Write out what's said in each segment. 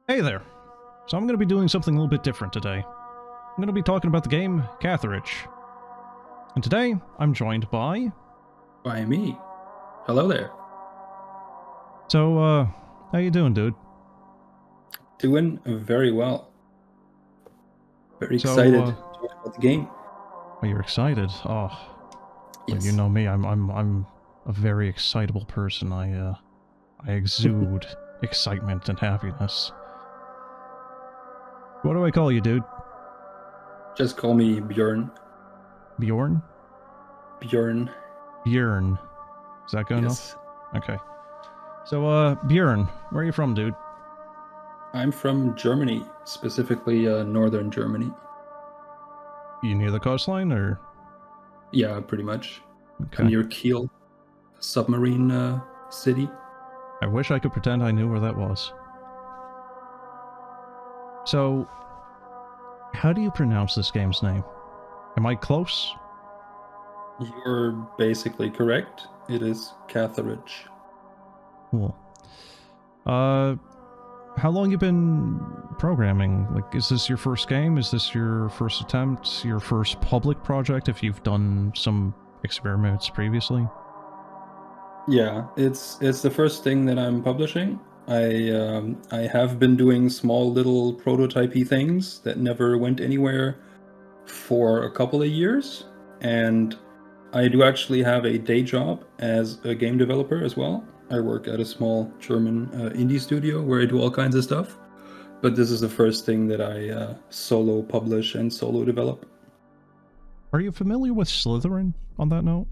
Hey there! So I'm going to be doing something a little bit different today. I'm going to be talking about the game Catharage. And today, I'm joined by... By me. Hello there. So, how you doing, dude? Doing very well. Very So, excited to talk about the game. are you excited? Oh, well, you Yes. know me, I'm a very excitable person. I exude excitement and happiness. What do I call you, dude? Just call me Bjorn. Bjorn? Bjorn. Bjorn. Is that good enough? Yes. Okay. So, Bjorn, where are you from, dude? I'm from Germany, specifically northern Germany. You near the coastline, or...? Yeah, pretty much. I'm Okay. near Kiel, a submarine city. I wish I could pretend I knew where that was. So, how do you pronounce this game's name? Am I close? You're basically correct. It is Catharage. Cool. Uh, how long you been programming? Like, is this your first game? Is this your first attempt? Your first public project if you've done some experiments previously? Yeah, it's the first thing that I'm publishing. I have been doing small little prototypey things that never went anywhere for a couple of years, and I do actually have a day job as a game developer as well. I work at a small German indie studio where I do all kinds of stuff, but this is the first thing that I solo publish and solo develop. Are you familiar with Slytherin on that note?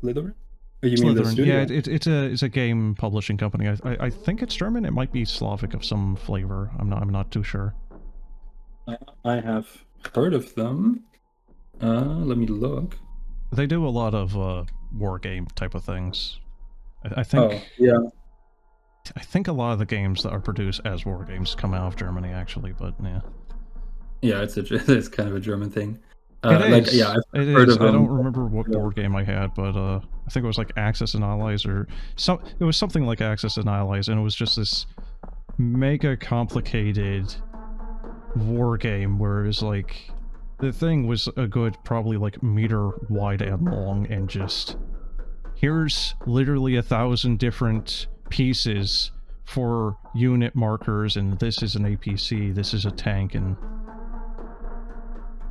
Slytherin? Oh, you mean the Slytherin, yeah, studio? it's a game publishing company. I think it's German. It might be Slavic of some flavor. I'm not too sure. I have heard of them. Let me look. They do a lot of war game type of things. I Oh, think yeah. I think a lot of the games that are produced as war games come out of Germany, actually. But yeah, Yeah, it's kind of a German thing. it Like, yeah, is. I've It heard is. of I them. don't remember what board game I had, but I think it was like Axis and Allies, or some. It was something like Axis and Allies, and it was just this mega complicated war game where it was like the thing was a good probably like meter wide and long, and just here's literally 1,000 different pieces for unit markers, and this is an APC, this is a tank, and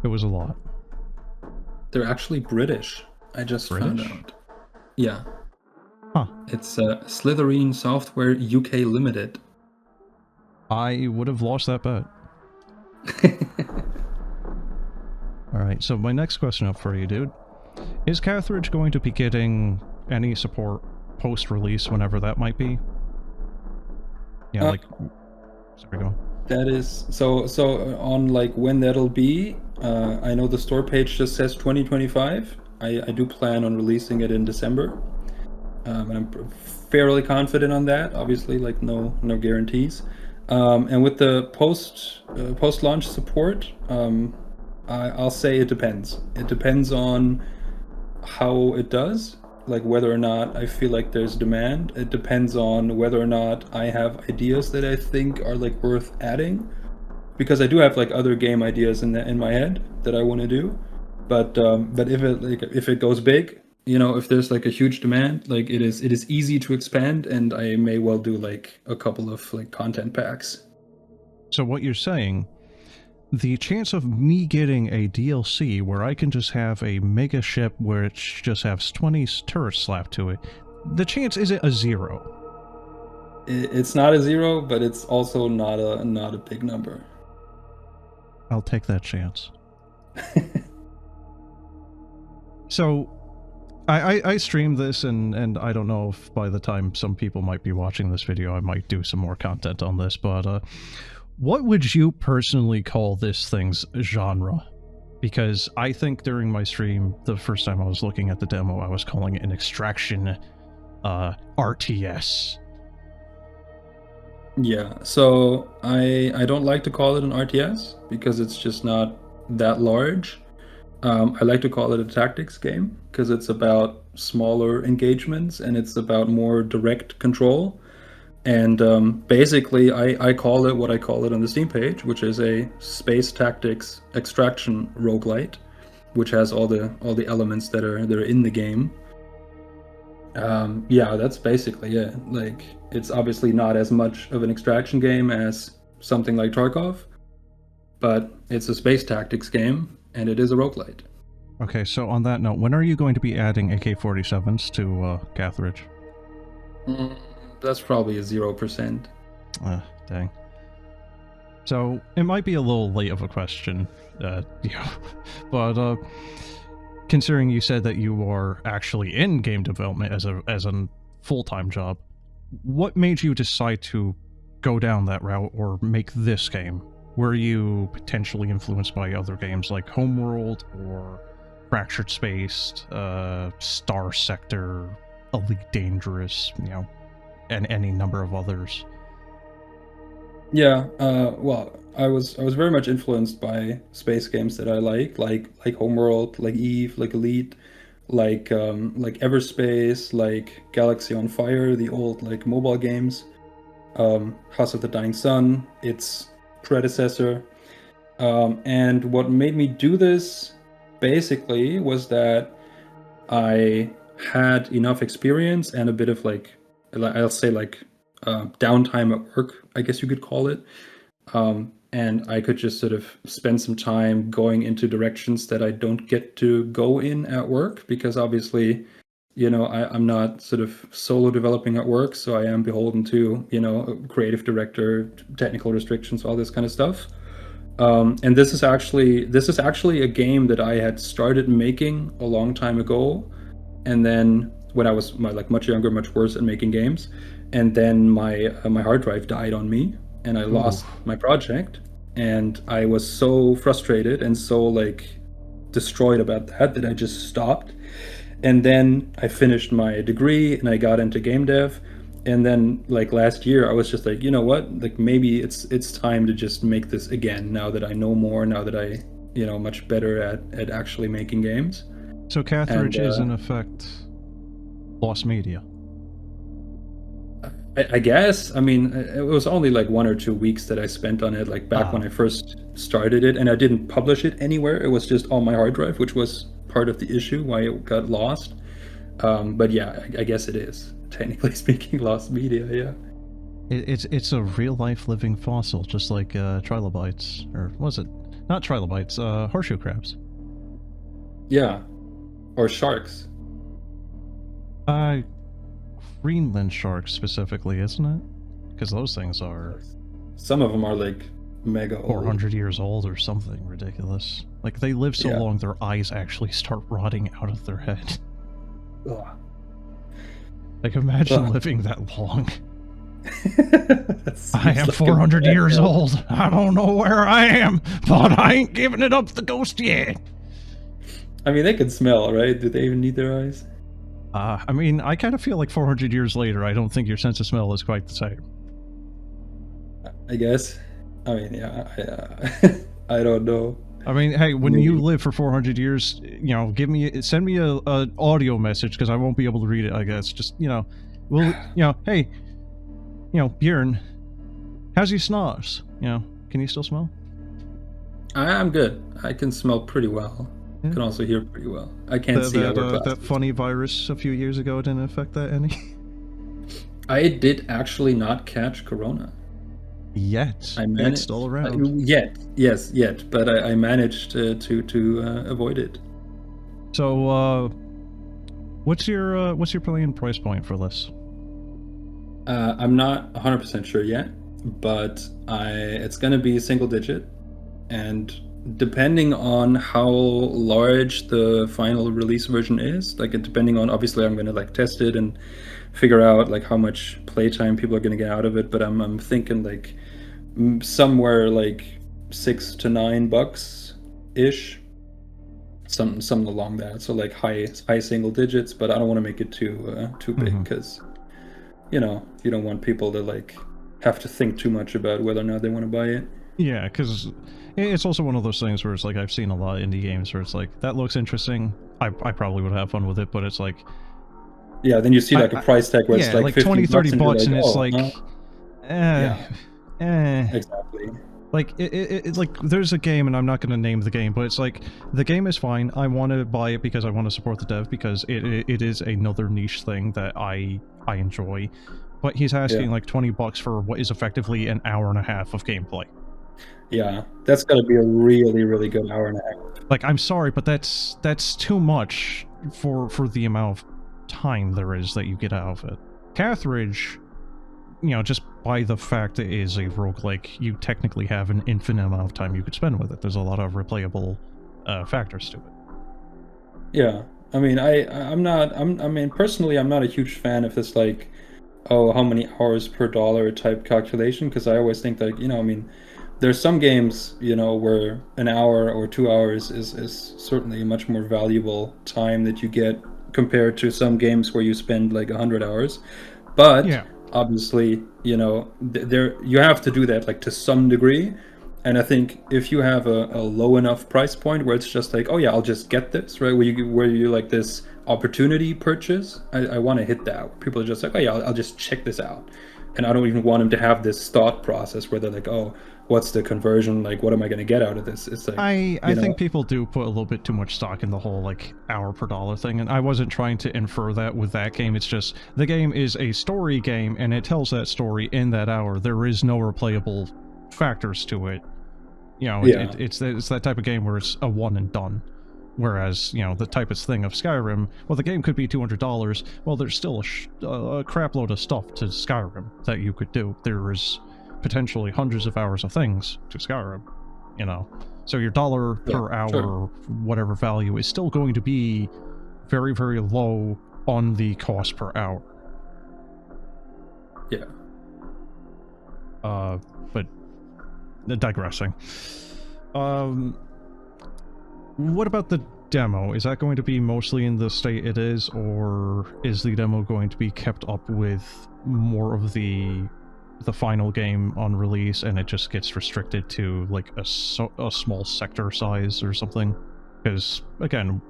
it was a lot. They're actually British. I just found British? out. Yeah, Huh. it's Slytherin Software UK Limited. I would have lost that bet. Alright, so my next question up for you, dude. Is Catharage going to be getting any support post-release, whenever that might be? Yeah, like... Sorry, go on. That is so on like when that'll be. I know the store page just says 2025. I do plan on releasing it in December. And I'm fairly confident on that. Obviously, like no guarantees. And with the post launch support, I'll say it depends. It depends on how it does, like whether or not I feel like there's demand. It depends on whether or not I have ideas that I think are like worth adding, because I do have like other game ideas in my head that I want to do. But if it goes big, if there's like a huge demand, like it is easy to expand, and I may well do like a couple of like content packs. So what you're saying, the chance of me getting a DLC where I can just have a mega ship which just has 20 turrets slapped to it, the chance isn't a 0. It's not a zero, but it's also not a big number. I'll take that chance. So, I streamed this, and I don't know if by the time some people might be watching this video, I might do some more content on this, but what would you personally call this thing's genre? Because I think during my stream, the first time I was looking at the demo, I was calling it an extraction RTS. Yeah, so I don't like to call it an RTS because it's just not that large. I like to call it a tactics game because it's about smaller engagements and it's about more direct control. And basically, I call it what I call it on the Steam page, which is a space tactics extraction roguelite, which has all the elements that are in the game. Yeah, that's basically it. Like, it's obviously not as much of an extraction game as something like Tarkov, but it's a space tactics game, and it is a roguelite. Okay, so on that note, when are you going to be adding AK-47s to Catharage? That's probably a 0%. Dang. So, it might be a little late of a question, but considering you said that you are actually in game development as a full-time job, what made you decide to go down that route or make this game? Were you potentially influenced by other games like Homeworld or Fractured Space, Star Sector, Elite Dangerous, and any number of others? Yeah, well, I was very much influenced by space games that I like Homeworld, like Eve, like Elite, like Everspace, like Galaxy on Fire, the old like mobile games, House of the Dying Sun, its predecessor. And what made me do this basically was that I had enough experience and a bit of like, I'll say like downtime at work, I guess you could call it. And I could just sort of spend some time going into directions that I don't get to go in at work, because obviously, I'm not sort of solo developing at work, so I am beholden to, a creative director, technical restrictions, all this kind of stuff. And this is actually a game that I had started making a long time ago, and then when I was much younger, much worse at making games, and then my hard drive died on me, and I lost my project, and I was so frustrated and so like destroyed about that I just stopped. And then I finished my degree and I got into game dev. And then like last year I was just like, you know what, like maybe it's time to just make this again, now that I know more, now that I much better at actually making games. So Catharage is in effect lost media. I guess. I mean, it was only like 1 or 2 weeks that I spent on it, like back when I first started it, and I didn't publish it anywhere. It was just on my hard drive, which was part of the issue why it got lost. But yeah, I guess it is, technically speaking, lost media. Yeah. It's a real life living fossil, just like trilobites, or was it not trilobites? Horseshoe crabs. Yeah, or sharks. Greenland sharks specifically, isn't it? Because those things are... Some of them are like mega old. 400 years old or something ridiculous. Like, they live so long their eyes actually start rotting out of their head. Ugh. Like, imagine living that long. I am 400 years old. I don't know where I am, but I ain't giving it up to the ghost yet. I mean, they can smell, right? Do they even need their eyes? I mean, I kind of feel like 400 years later, I don't think your sense of smell is quite the same. I guess. I mean, yeah, I don't know. I mean, hey, when you live for 400 years, send me a audio message, because I won't be able to read it, I guess. Just, hey, Bjorn, how's your snars? Can you still smell? I'm good. I can smell pretty well. I can also hear pretty well. I can't see that funny virus a few years ago didn't affect that any? I did actually not catch corona. Yet. I managed, it's still around. Yet. But I managed to avoid it. So, what's your playing price point for this? I'm not 100% sure yet, but it's gonna be single digit, and depending on how large the final release version is, like depending on, obviously I'm gonna like test it and figure out like how much playtime people are gonna get out of it, but I'm thinking like somewhere like $6 to $9 ish, something along that. So like high single digits, but I don't want to make it too big, because you don't want people to like have to think too much about whether or not they want to buy it. Yeah, because it's also one of those things where it's like, I've seen a lot of indie games where it's like, that looks interesting, I probably would have fun with it, but it's like... Yeah, then you see like a price tag where it's like 20, 30 bucks, and it's like, like, Eh, Yeah, eh. exactly. Like like there's a game, and I'm not going to name the game, but it's like the game is fine. I want to buy it because I want to support the dev because it is another niche thing that I enjoy. But he's asking Yeah, like $20 for what is effectively an hour and a half of gameplay. yeah. That's got to be a really, really good hour and a half. Like, I'm sorry, but that's too much for the amount of time there is that you get out of it. Catharage, you know, just by the fact it is a roguelike, you technically have an infinite amount of time you could spend with it. There's a lot of replayable factors to it. Yeah, I mean, I mean, personally, I'm not a huge fan of this like, oh, how many hours per dollar type calculation, because I always think that, I mean, there's some games, where an hour or 2 hours is certainly a much more valuable time that you get compared to some games where you spend like 100 hours. But Yeah. obviously, there you have to do that like to some degree. And I think if you have a low enough price point where it's just like, oh yeah, I'll just get this, right? Where you like this opportunity purchase, I want to hit that. Where people are just like, oh yeah, I'll just check this out. And I don't even want them to have this thought process where they're like, oh, what's the conversion? Like, what am I going to get out of this? It's like, I think people do put a little bit too much stock in the whole like hour per dollar thing, and I wasn't trying to infer that with that game. It's just the game is a story game and it tells that story in that hour. There is no replayable factors to it. You know, yeah, it's that type of game where it's a one and done. Whereas, you know, the typest thing of Skyrim, well, the game could be $200. Well, there's still a crap load of stuff to Skyrim that you could do. There is potentially hundreds of hours of things to Skyrim, you know. So your dollar per hour, sure. whatever value, is still going to be very, very low on the cost per hour. Yeah. But digressing. What about the demo? Is that going to be mostly in the state it is, or is the demo going to be kept up with more of the final game on release, and it just gets restricted to like a small sector size or something? Because again,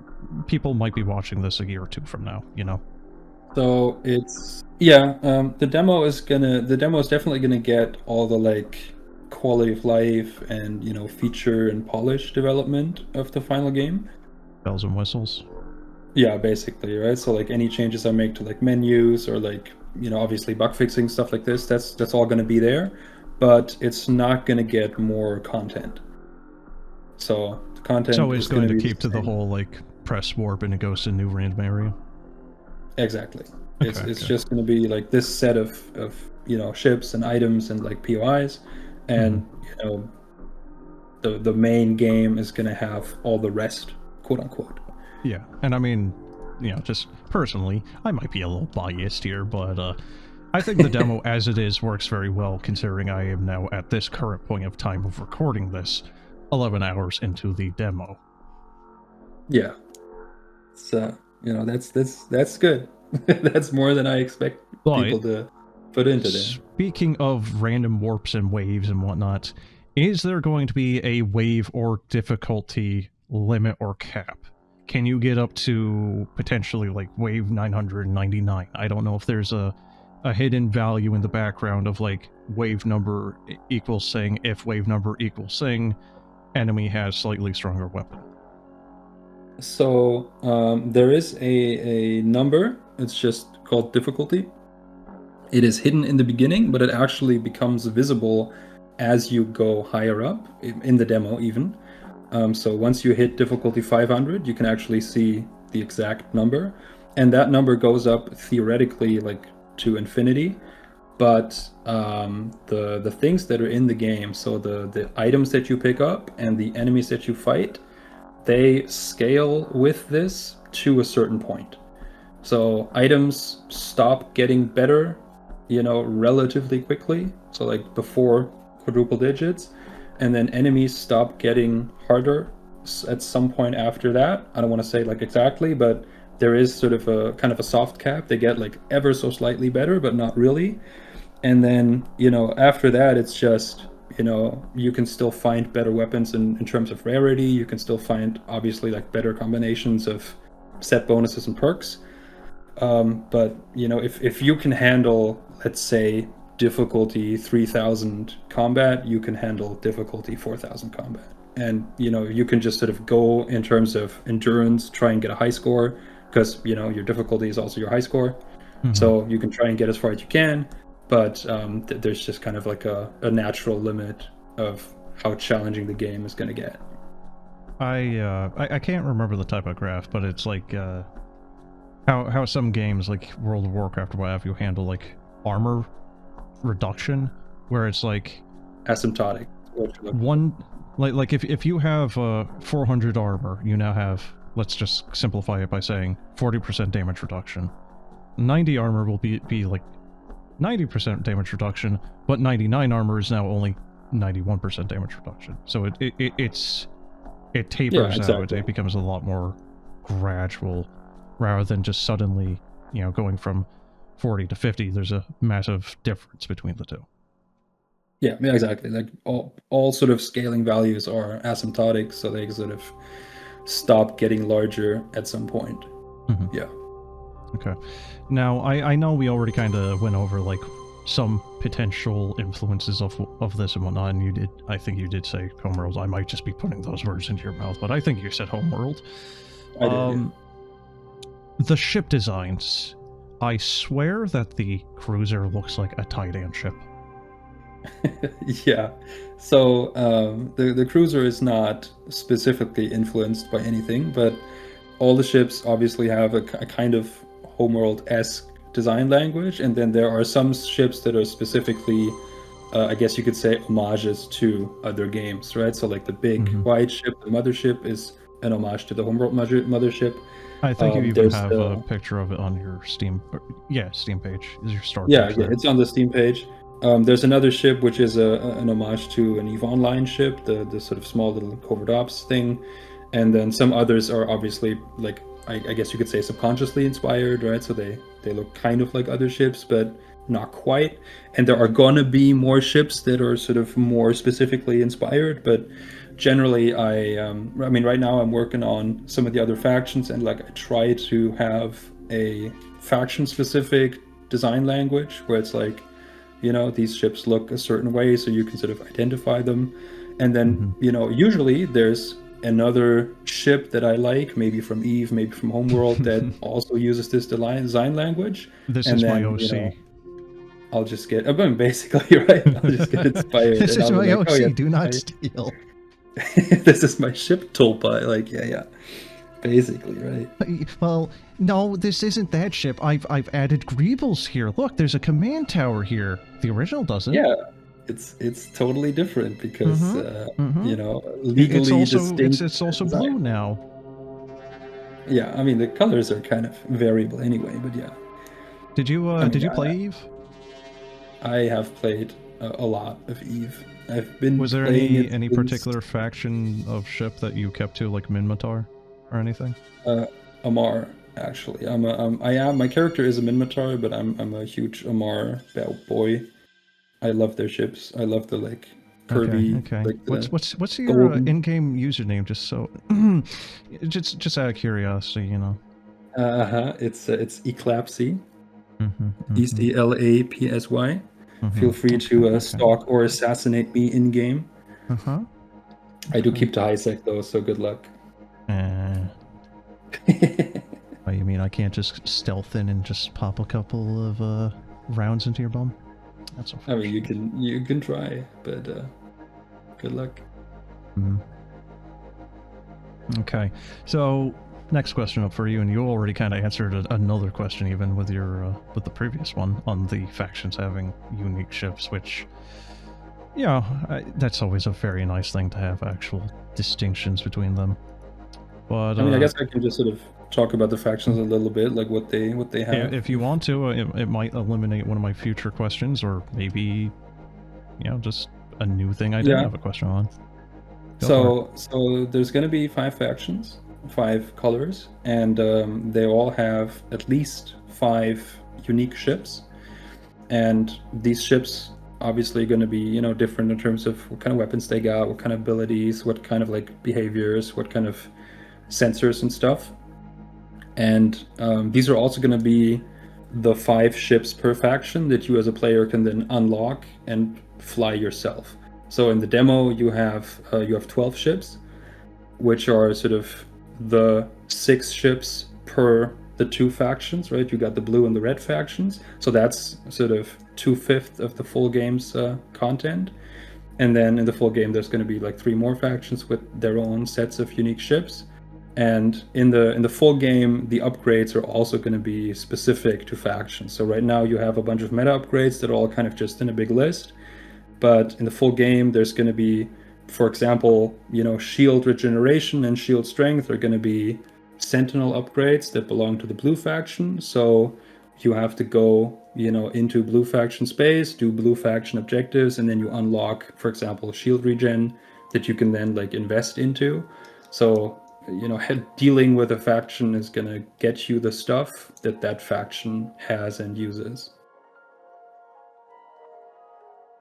people might be watching this a year or two from now, you know. So it's yeah, the demo is definitely gonna get all the like quality of life and feature and polish development of the final game. Bells and whistles. Yeah, basically, right? So like any changes I make to like menus or like obviously bug fixing stuff like this, that's all gonna be there, but it's not gonna get more content. So the content So it's is going gonna to be keep the to the same. whole like press warp and it goes to a new random area. Exactly. It's Okay, it's okay. just going to be like this set of ships and items and like POIs, Hmm. and the main game is going to have all the rest, quote unquote. Yeah, and I mean, you know, just personally, I might be a little biased here, but I think the demo as it is works very well, considering I am now at this current point of time of recording this, 11 hours into the demo. Yeah. So that's good. That's more than I expect But people to put into there. speaking of random warps and waves and whatnot, is there going to be a wave or difficulty limit or cap? Can you get up to potentially like wave 999? I don't know if there's a hidden value in the background of like wave number equals thing. If wave number equals thing, enemy has slightly stronger weapon. So there is a number. It's just called difficulty. It is hidden in the beginning, but it actually becomes visible as you go higher up in the demo even. So once you hit difficulty 500, you can actually see the exact number, and that number goes up theoretically like to infinity. But the things that are in the game, so the items that you pick up and the enemies that you fight, they scale with this to a certain point. So items stop getting better, relatively quickly. So like before quadruple digits, and then enemies stop getting harder at some point after that. I don't want to say like exactly, but there is sort of a kind of a soft cap. They get like ever so slightly better, but not really. And then after that, it's just you can still find better weapons in terms of rarity. You can still find obviously like better combinations of set bonuses and perks. But if you can handle, let's say, difficulty 3000 combat, you can handle difficulty 4000 combat. And you can just sort of go in terms of endurance, try and get a high score, because your difficulty is also your high score. So you can try and get as far as you can, but there's just kind of like a natural limit of how challenging the game is going to get. I can't remember the type of graph, but it's like how some games like World of Warcraft or what have you handle like armor reduction, where it's like asymptotic. One like if you have 400 armor, you now have, let's just simplify it by saying 40% damage reduction. 90 armor will be like 90% damage reduction, but 99 armor is now only 91% damage reduction. So it tapers out. It becomes a lot more gradual, rather than just suddenly, going from 40 to 50. There's a massive difference between the two. Yeah, exactly. Like all sort of scaling values are asymptotic, so they sort of stop getting larger at some point. Yeah. Okay. Now, I know we already kind of went over like some potential influences of this and whatnot, and I think you did say Homeworld. I might just be putting those words into your mouth, but I think you said Homeworld. I did, yeah. The ship designs. I swear that the cruiser looks like a Titan ship. Yeah. So the cruiser is not specifically influenced by anything, but all the ships obviously have a kind of Homeworld-esque design language, and then there are some ships that are specifically, I guess you could say, homages to other games, right? So like the big white ship, the mothership, is an homage to the Homeworld mothership. I think you even have a picture of it on your Steam. Steam page is your store. Yeah, it's on the Steam page. There's another ship which is an homage to an EVE Online ship, the sort of small little covert ops thing, and then some others are obviously like, I guess you could say, subconsciously inspired, right? So they look kind of like other ships, but not quite. And there are gonna be more ships that are sort of more specifically inspired, but generally I mean, right now I'm working on some of the other factions, and like I try to have a faction specific design language where it's like, these ships look a certain way, so you can sort of identify them. And then usually there's another ship that I like, maybe from EVE, maybe from Homeworld, that also uses this design language. This is my OC. I'll just get, basically, right? I'll just get inspired. This is my OC, do not steal. This is my ship tulpa, like, yeah. Basically, right? Well, no, this isn't that ship. I've added greebles here. Look, there's a command tower here. The original doesn't. Yeah. It's totally different because legally distinct. It's also blue now. Yeah, I mean the colors are kind of variable anyway, but yeah. Did you play EVE? I have played a lot of EVE. I've been. Was there any particular faction of ship that you kept to, like Minmatar or anything? Amar, actually. My character is a Minmatar, but I'm a huge Amar boy. I love their ships. I love the like Kirby. Okay. Like what's your in-game username? Just so, just out of curiosity, It's Eclapsy. ECLAPSY. Feel free to stalk or assassinate me in game. I do keep to high sec though, so good luck. Oh, you mean I can't just stealth in and just pop a couple of rounds into your bum? That's I mean, you can try, but good luck. Okay, so next question up for you, and you already kind of answered another question even with your with the previous one on the factions having unique ships, which that's always a very nice thing to have actual distinctions between them. But I mean, I guess I can just sort of talk about the factions a little bit, like what they have. If you want to, it might eliminate one of my future questions, or maybe, just a new thing I didn't have a question on. So there's going to be 5 factions, 5 colors, and they all have at least 5 unique ships. And these ships obviously going to be, different in terms of what kind of weapons they got, what kind of abilities, what kind of like behaviors, what kind of sensors and stuff. And these are also going to be the 5 ships per faction that you as a player can then unlock and fly yourself. So in the demo, you have 12 ships, which are sort of the 6 ships per the 2 factions, right? You got the blue and the red factions, so that's sort of 2/5 of the full game's content. And then in the full game, there's going to be like 3 more factions with their own sets of unique ships. And in the full game, the upgrades are also going to be specific to factions. So right now you have a bunch of meta upgrades that are all kind of just in a big list. But in the full game, there's going to be, for example, shield regeneration and shield strength are going to be sentinel upgrades that belong to the blue faction. So you have to go, into blue faction space, do blue faction objectives, and then you unlock, for example, shield regen that you can then like invest into. So dealing with a faction is going to get you the stuff that faction has and uses.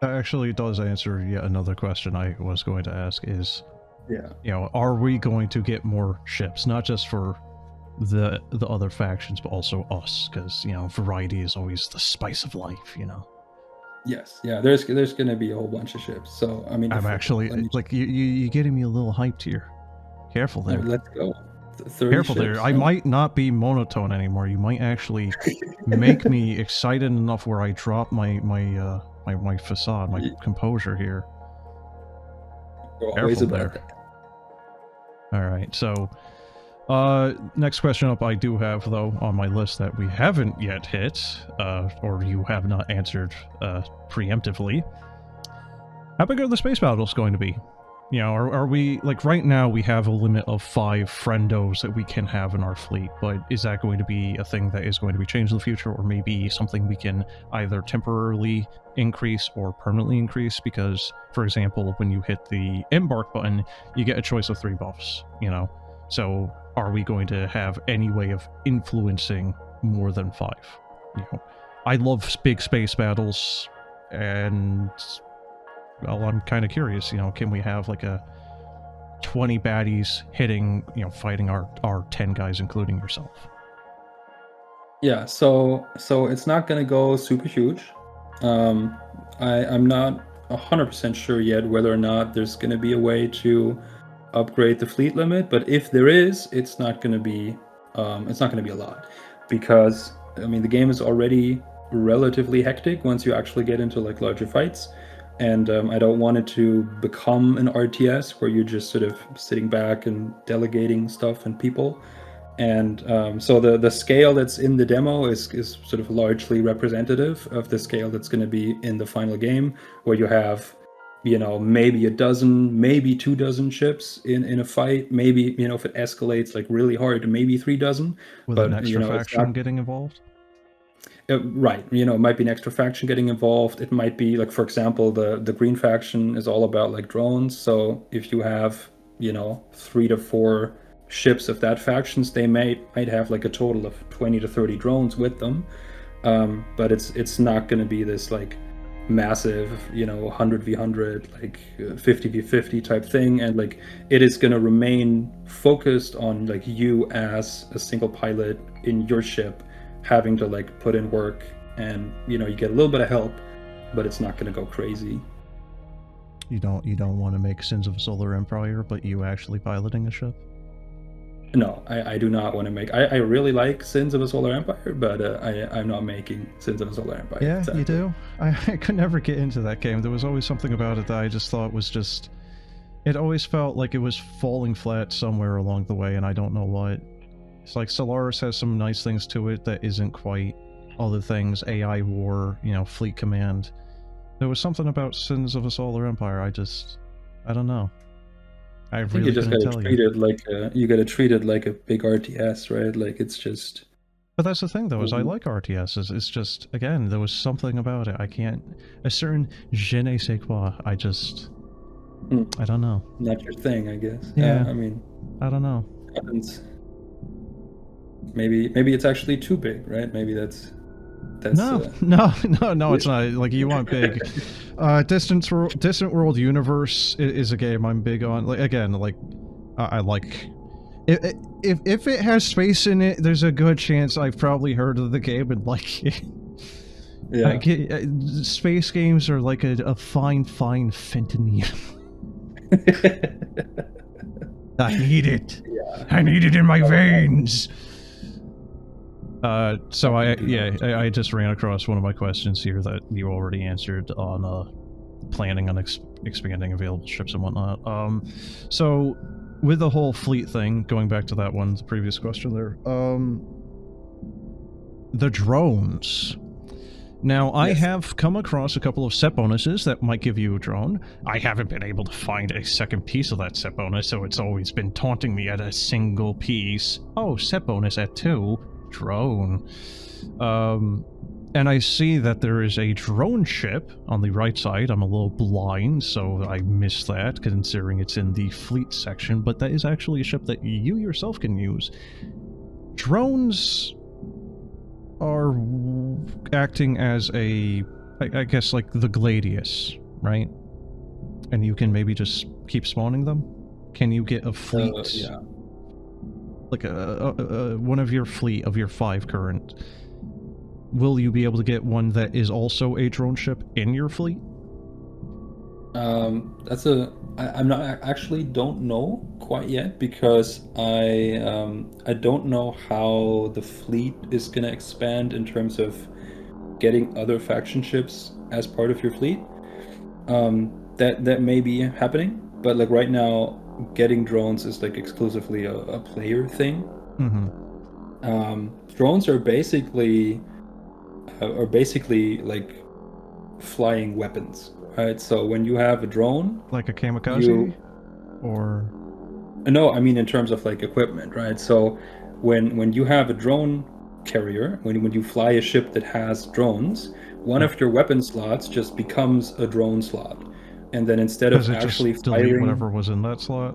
That actually does answer yet another question I was going to ask is, yeah, are we going to get more ships? Not just for the other factions, but also us, because, variety is always the spice of life, Yes, yeah, there's going to be a whole bunch of ships. So, I mean... I'm actually, like, you're getting me a little hyped here. Careful there. Let's go. Careful there. I might not be monotone anymore. You might actually make me excited enough where I drop my facade, my composure here. Careful there. Alright, so... next question up I do have, though, on my list that we haven't yet hit, or you have not answered preemptively. How big are the space battles going to be? Are we, like, right now we have a limit of 5 friendos that we can have in our fleet, but is that going to be a thing that is going to be changed in the future, or maybe something we can either temporarily increase or permanently increase? Because, for example, when you hit the embark button, you get a choice of 3 buffs, So, are we going to have any way of influencing more than 5? I love big space battles, and... well, I'm kind of curious, can we have like a 20 baddies hitting, fighting our 10 guys, including yourself? Yeah, so it's not going to go super huge. I'm not 100% sure yet whether or not there's going to be a way to upgrade the fleet limit, but if there is, it's not going to be a lot, because I mean the game is already relatively hectic once you actually get into like larger fights. And I don't want it to become an RTS where you're just sort of sitting back and delegating stuff and people. And so the scale that's in the demo is sort of largely representative of the scale that's going to be in the final game, where you have, maybe a dozen, maybe 2 dozen ships in a fight. Maybe, if it escalates like really hard, maybe 3 dozen. With an extra faction getting involved? Right, it might be an extra faction getting involved. It might be like, for example, the green faction is all about like drones. So if you have 3 to 4 ships of that factions, they might have like a total of 20 to 30 drones with them. But it's not going to be this like massive 100v100 like 50v50 type thing, and like it is going to remain focused on like you as a single pilot in your ship having to like put in work, and you get a little bit of help, but it's not going to go crazy. You don't want to make Sins of a Solar Empire, but you actually piloting a ship? No, I do not want to make... I really like Sins of a Solar Empire, but I'm not making Sins of a Solar Empire. Yeah, exactly. You do? I could never get into that game. There was always something about it that I just thought was just... It always felt like it was falling flat somewhere along the way, and I don't know what. It's like Solaris has some nice things to it that isn't quite other things. AI war, fleet command. There was something about Sins of a Solar Empire, I don't know. I think really you just gotta treat it like you gotta treat it like a big RTS, right? Like it's just... But that's the thing, though, is I like RTSs. It's just, again, there was something about it. I can't... A certain je ne sais quoi. I don't know. Not your thing, I guess. Yeah. I mean... I don't know. Happens. Maybe it's actually too big, right? Maybe that's no, it's not. Like, you want big. Distant World Universe is a game I'm big on. Like, again, like, I like If it has space in it, there's a good chance I've probably heard of the game and like it. Yeah. Space games are like a fine fentanyl. I need it. Yeah. I need it in my veins. So I just ran across one of my questions here that you already answered on planning on expanding available ships and whatnot. So with the whole fleet thing, going back to that one, the previous question there, the drones. Now, I have come across a couple of set bonuses that might give you a drone. I haven't been able to find a second piece of that set bonus, so it's always been taunting me at a single piece. Oh, set bonus at 2. Drone. And I see that there is a drone ship on the right side. I'm a little blind, so I missed that, considering it's in the fleet section, but that is actually a ship that you yourself can use. Drones are acting as I guess, like the Gladius, right? And you can maybe just keep spawning them? Can you get a fleet? Yeah. Like one of your fleet of your 5 current. Will you be able to get one that is also a drone ship in your fleet? I'm not actually don't know quite yet, because I don't know how the fleet is gonna expand in terms of getting other faction ships as part of your fleet. That may be happening, but like right now, getting drones is like exclusively a player thing. Drones are basically like flying weapons, right? So when you have a drone, like a kamikaze, or no, I mean in terms of like equipment, right? So when you have a drone carrier, when you fly a ship that has drones, one of your weapon slots just becomes a drone slot, and then instead of actually just delete firing whatever was in that slot.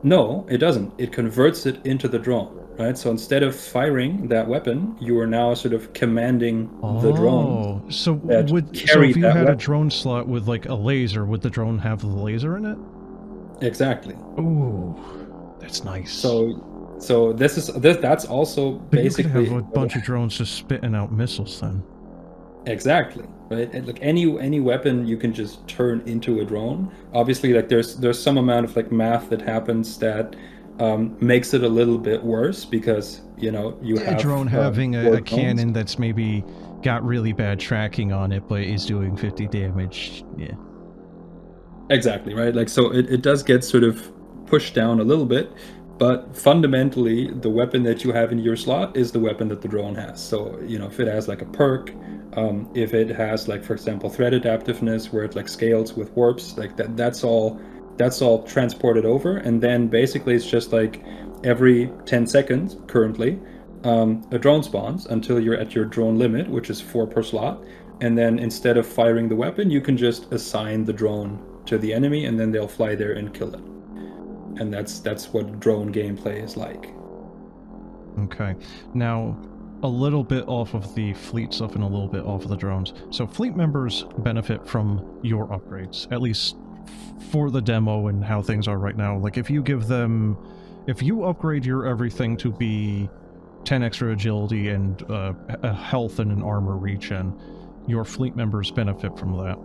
No, it doesn't. It converts it into the drone, right? So instead of firing that weapon, you are now sort of commanding the drone. So if you had a drone slot with like a laser, would the drone have the laser in it? Exactly. Ooh, that's nice. So that's also basically you could have a bunch of drones just spitting out missiles then. Exactly, right? And like any weapon you can just turn into a drone. Obviously, like there's some amount of like math that happens that makes it a little bit worse, because you have a drone having a cannon that's maybe got really bad tracking on it, but is doing 50 damage. Yeah. Exactly, right? Like, so it does get sort of pushed down a little bit, but fundamentally, the weapon that you have in your slot is the weapon that the drone has. So, if it has like a perk, if it has like, for example, threat adaptiveness, where it like scales with warps, like that's all transported over. And then basically it's just like every 10 seconds currently, a drone spawns until you're at your drone limit, which is 4 per slot. And then instead of firing the weapon, you can just assign the drone to the enemy, and then they'll fly there and kill it. And that's what drone gameplay is like. Okay. Now, a little bit off of the fleet stuff and a little bit off of the drones. So fleet members benefit from your upgrades, at least for the demo and how things are right now. Like, if you upgrade your everything to be 10 extra agility and a health and an armor regen, your fleet members benefit from that.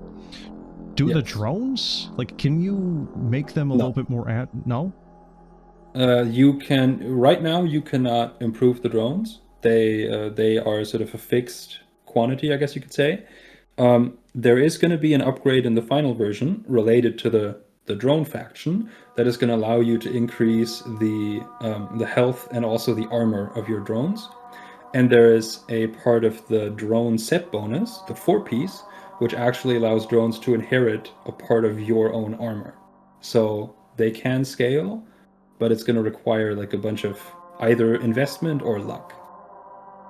Do the drones? Like, can you make them a little bit more No? You can... Right now, you cannot improve the drones. They are sort of a fixed quantity, I guess you could say. There is going to be an upgrade in the final version related to the drone faction that is going to allow you to increase the health and also the armor of your drones. And there is a part of the drone set bonus, the 4-piece, which actually allows drones to inherit a part of your own armor. So they can scale, but it's going to require like a bunch of either investment or luck.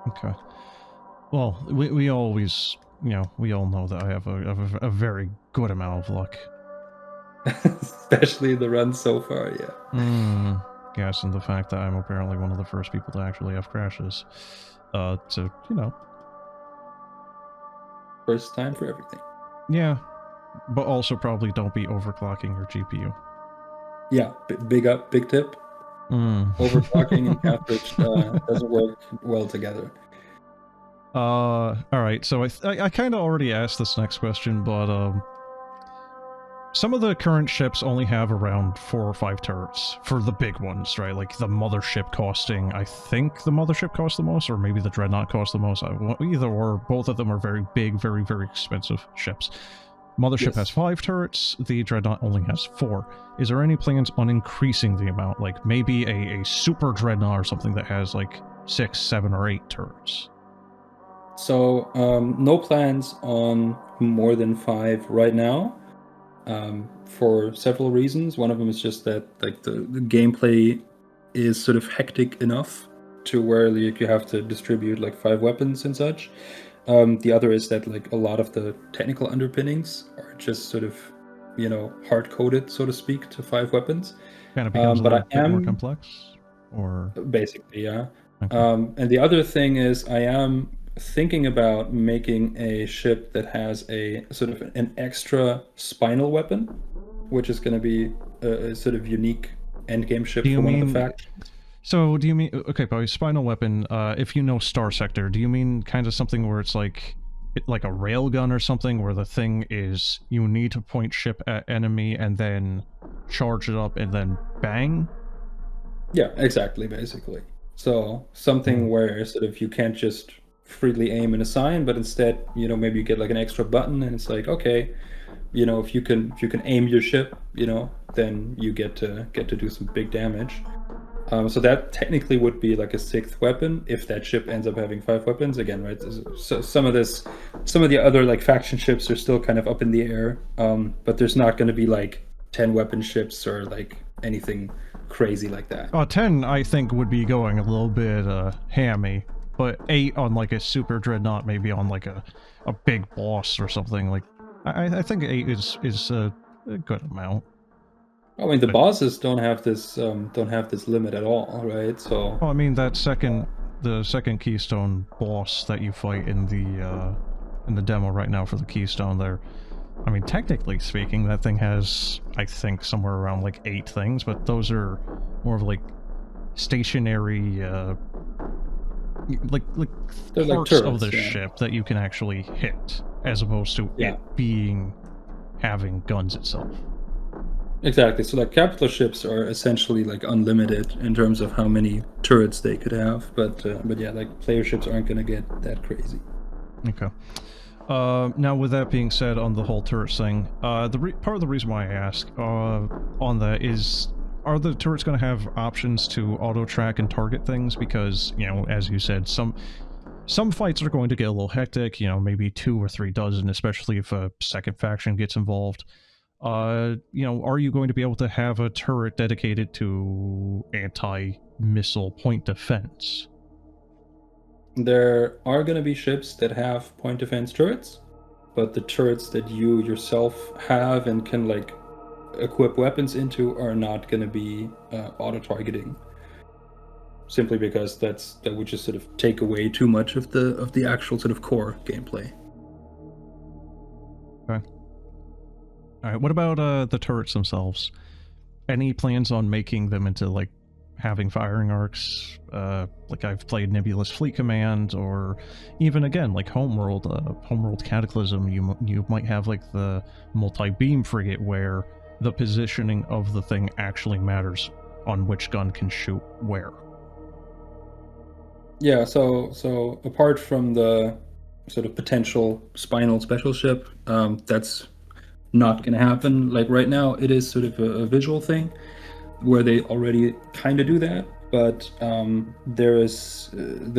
Okay. Well, we always, we all know that I have a very good amount of luck. Especially the run so far, yeah. Yes, and the fact that I'm apparently one of the first people to actually have crashes. First time for everything. Yeah, but also probably don't be overclocking your GPU. Yeah, big tip. Overclocking and Catharage doesn't work well together. Alright, so I kind of already asked this next question, but, some of the current ships only have around 4 or 5 turrets, for the big ones, right? Like, the mothership costing, I think the mothership costs the most, or maybe the dreadnought costs the most, either or, both of them are very big, very, very expensive ships. Mothership Yes. has 5 turrets, the dreadnought only has 4. Is there any plans on increasing the amount? Like, maybe a super dreadnought or something that has, like, 6, 7, or 8 turrets? So, no plans on more than 5 right now, for several reasons. One of them is just that like the gameplay is sort of hectic enough to where like, you have to distribute like 5 weapons and such. The other is that like a lot of the technical underpinnings are just sort of, hard-coded, so to speak, to 5 weapons. Kind of becomes a But I little bit more am complex? Or... basically, yeah. Okay. And the other thing is I am thinking about making a ship that has a sort of an extra spinal weapon, which is going to be a sort of unique endgame ship for one of the factions. So, do you mean... Okay, by spinal weapon, if you know Star Sector, do you mean kind of something where it's like a railgun or something, where the thing is you need to point ship at enemy and then charge it up and then bang? Yeah, exactly, basically. So something where sort of you can't just freely aim and assign, but instead, maybe you get like an extra button and it's like, okay, if you can aim your ship, then you get to do some big damage. So that technically would be like a 6th weapon if that ship ends up having 5 weapons again, right? So some of the other like faction ships are still kind of up in the air, but there's not going to be like 10 weapon ships or like anything crazy like that. 10, I think, would be going a little bit hammy, but 8 on like a super dreadnought, maybe on like a big boss or something. Like, I think 8 is a good amount. I mean, the bosses don't have this limit at all, right? So. Oh, I mean the second Keystone boss that you fight in the demo right now for the Keystone there. I mean, technically speaking, that thing has, I think, somewhere around like 8 things, but those are more of like stationary, like parts turrets, of the yeah. ship that you can actually hit, as opposed to it having guns itself. Exactly. So like capital ships are essentially like unlimited in terms of how many turrets they could have, but yeah, like player ships aren't going to get that crazy. Okay. Now, with that being said, on the whole turrets thing, part of the reason why I ask on that is, are the turrets going to have options to auto-track and target things? Because, as you said, some fights are going to get a little hectic, maybe 2 or 3 dozen, especially if a second faction gets involved. Are you going to be able to have a turret dedicated to anti-missile point defense? There are going to be ships that have point defense turrets, but the turrets that you yourself have and can like equip weapons into are not going to be auto-targeting. Simply because that would just sort of take away too much of the actual sort of core gameplay. Okay. Alright, what about the turrets themselves? Any plans on making them into, like, having firing arcs? Like I've played Nebulous Fleet Command, or even, again, like Homeworld Cataclysm, you might have, like, the multi-beam frigate where the positioning of the thing actually matters on which gun can shoot where. Yeah, so apart from the sort of potential spinal special ship, that's not going to happen. Like right now, it is sort of a visual thing where they already kind of do that, but there's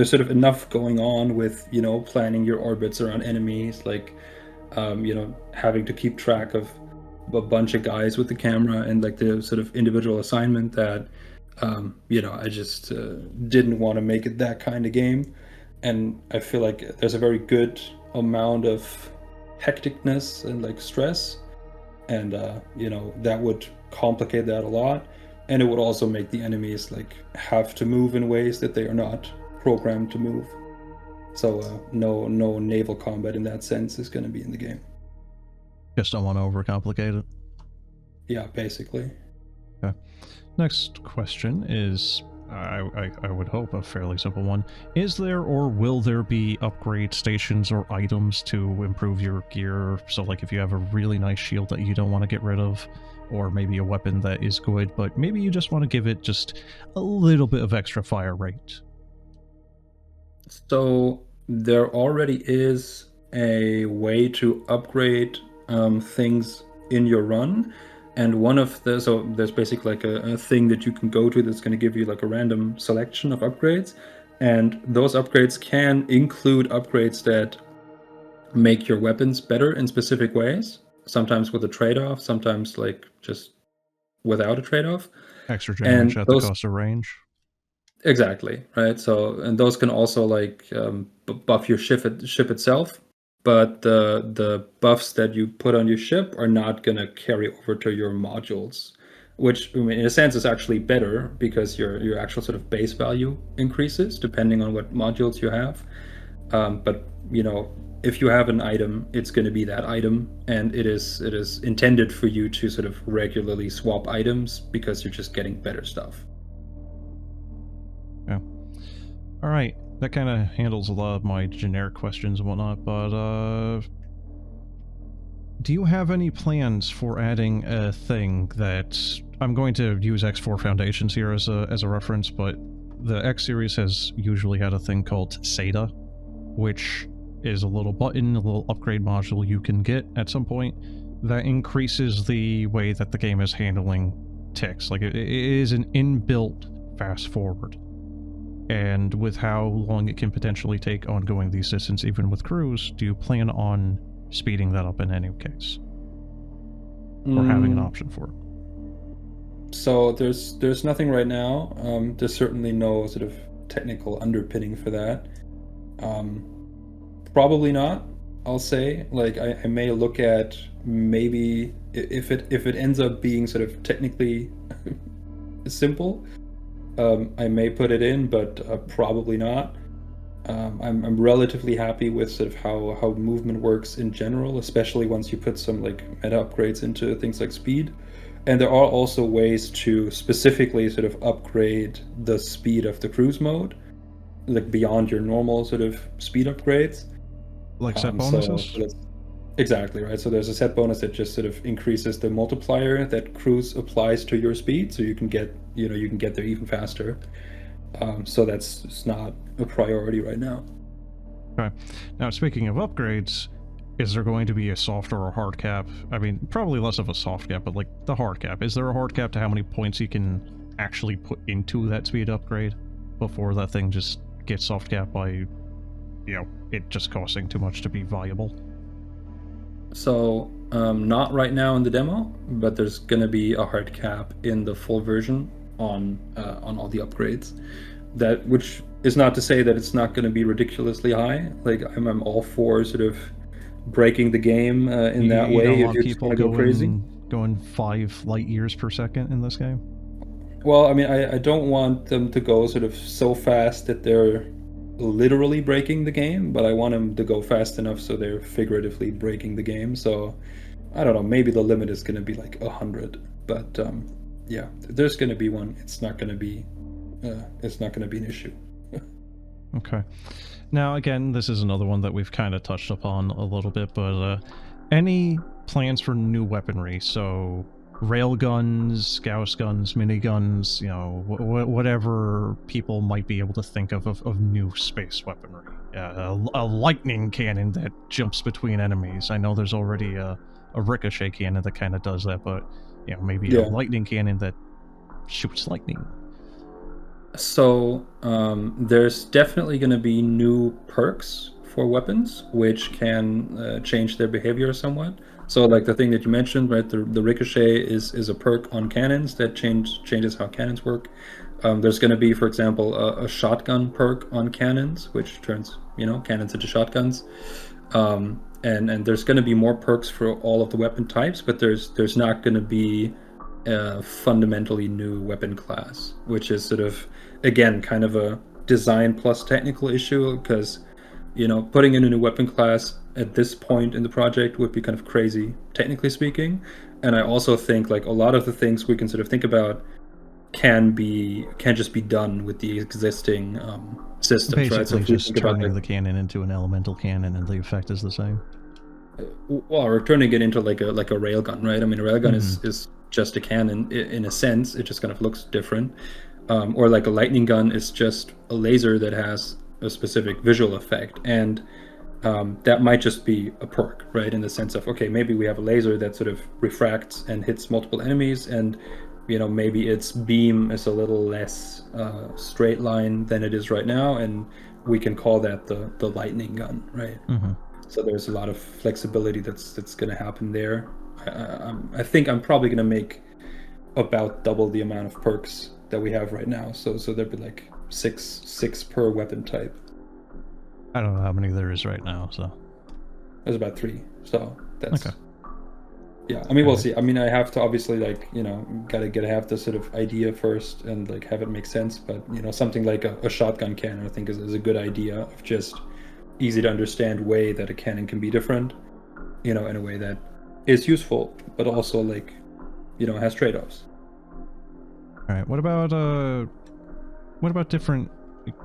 sort of enough going on with planning your orbits around enemies, like having to keep track of a bunch of guys with the camera and like the sort of individual assignment that I just didn't want to make it that kind of game, and I feel like there's a very good amount of hecticness and like stress, and that would complicate that a lot, and it would also make the enemies like have to move in ways that they are not programmed to move. So no naval combat in that sense is going to be in the game. Just don't want to overcomplicate it. Yeah, basically. Okay. Next question is, I would hope, a fairly simple one. Is there or will there be upgrade stations or items to improve your gear? So, like, if you have a really nice shield that you don't want to get rid of, or maybe a weapon that is good, but maybe you just want to give it just a little bit of extra fire rate. So there already is a way to upgrade things in your run, and so there's basically like a thing that you can go to that's going to give you like a random selection of upgrades, and those upgrades can include upgrades that make your weapons better in specific ways, sometimes with a trade-off, sometimes like just without a trade-off. Extra damage And at the those cost of range. Exactly, right? So, and those can also like buff your ship itself, but the buffs that you put on your ship are not gonna carry over to your modules, which I mean, in a sense is actually better because your actual sort of base value increases depending on what modules you have. But you know, if you have an item, it's going to be that item, and it is intended for you to sort of regularly swap items because you're just getting better stuff. Yeah. All right. That kind of handles a lot of my generic questions and whatnot, but do you have any plans for adding a thing that I'm going to use X4 Foundations here as a reference, but the X series has usually had a thing called SATA, which is a little button, a little upgrade module you can get at some point that increases the way that the game is handling ticks. Like it is an inbuilt fast forward. And with how long it can potentially take ongoing these systems, even with crews, do you plan on speeding that up in any case? Or having an option for it? So there's nothing right now. There's certainly no sort of technical underpinning for that. Probably not. I'll say, like, I may look at maybe if it ends up being sort of technically simple, I may put it in, but probably not. I'm relatively happy with sort of how movement works in general, especially once you put some like meta upgrades into things like speed. And there are also ways to specifically sort of upgrade the speed of the cruise mode, like beyond your normal sort of speed upgrades. Like set So bonuses? that's exactly right. So there's a set bonus that just sort of increases the multiplier that cruise applies to your speed, so you can get there even faster. So that's not a priority right now. Okay. Now, speaking of upgrades, is there going to be a soft or a hard cap? I mean, probably less of a soft cap, but like the hard cap. Is there a hard cap to how many points you can actually put into that speed upgrade before that thing just gets soft capped by, it just costing too much to be viable? So not right now in the demo, but there's gonna be a hard cap in the full version on all the upgrades. Which is not to say that it's not gonna be ridiculously high. Like I'm all for sort of breaking the game in that You way don't if want you just people want to go crazy. going 5 light years per second in this game? Well, I mean, I don't want them to go sort of so fast that they're literally breaking the game, but I want them to go fast enough so they're figuratively breaking the game. So I don't know, maybe the limit is going to be like 100, but yeah, there's going to be one. It's not going to be an issue. Okay. Now, again, this is another one that we've kind of touched upon a little bit, but any plans for new weaponry? So, railguns, Gauss guns, miniguns, whatever people might be able to think of new space weaponry. A lightning cannon that jumps between enemies. I know there's already a ricochet cannon that kind of does that, but maybe a lightning cannon that shoots lightning. So there's definitely going to be new perks for weapons, which can change their behavior somewhat. So like the thing that you mentioned, right, the ricochet is a perk on cannons that changes how cannons work. There's going to be, for example, a shotgun perk on cannons, which turns cannons into shotguns. And there's going to be more perks for all of the weapon types, but there's not going to be a fundamentally new weapon class, which is sort of, again, kind of a design plus technical issue, because putting in a new weapon class at this point in the project would be kind of crazy, technically speaking. and I also think like a lot of the things we can sort of think about can just be done with the existing systems, Basically, right? So if we just think about turning the cannon into an elemental cannon and the effect is the same. well, or turning it into like a railgun, right? I mean, a railgun is just a cannon in a sense. It just kind of looks different. Or like a lightning gun is just a laser that has a specific visual effect, and that might just be a perk, right? In the sense of, okay, maybe we have a laser that sort of refracts and hits multiple enemies, and maybe its beam is a little less straight line than it is right now, and we can call that the lightning gun, right? So there's a lot of flexibility that's going to happen there. I think I'm probably going to make about double the amount of perks that we have right now. So there'd be like six per weapon type. I don't know how many there is right now, so There's about 3. So that's okay. Yeah. I mean, we'll see. I mean, I have to obviously have this sort of idea first and like have it make sense. But something like a shotgun cannon, I think is a good idea of just easy to understand way that a cannon can be different, in a way that is useful, but also like, has trade-offs. All right. What about different?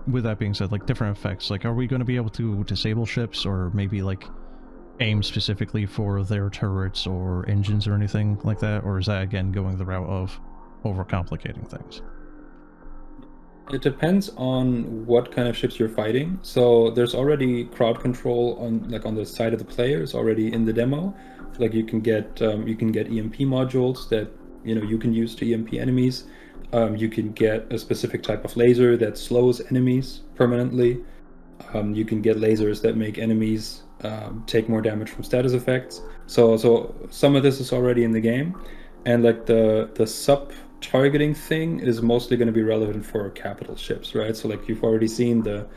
With that being said, like different effects. Like, are we going to be able to disable ships, or maybe like aim specifically for their turrets or engines or anything like that, or is that again going the route of overcomplicating things? It depends on what kind of ships you're fighting. So there's already crowd control on the side of the players already in the demo. Like you can get EMP modules that you can use to EMP enemies. You can get a specific type of laser that slows enemies permanently. You can get lasers that make enemies take more damage from status effects. So some of this is already in the game, and like the sub targeting thing is mostly going to be relevant for capital ships, right? So like you've already seen the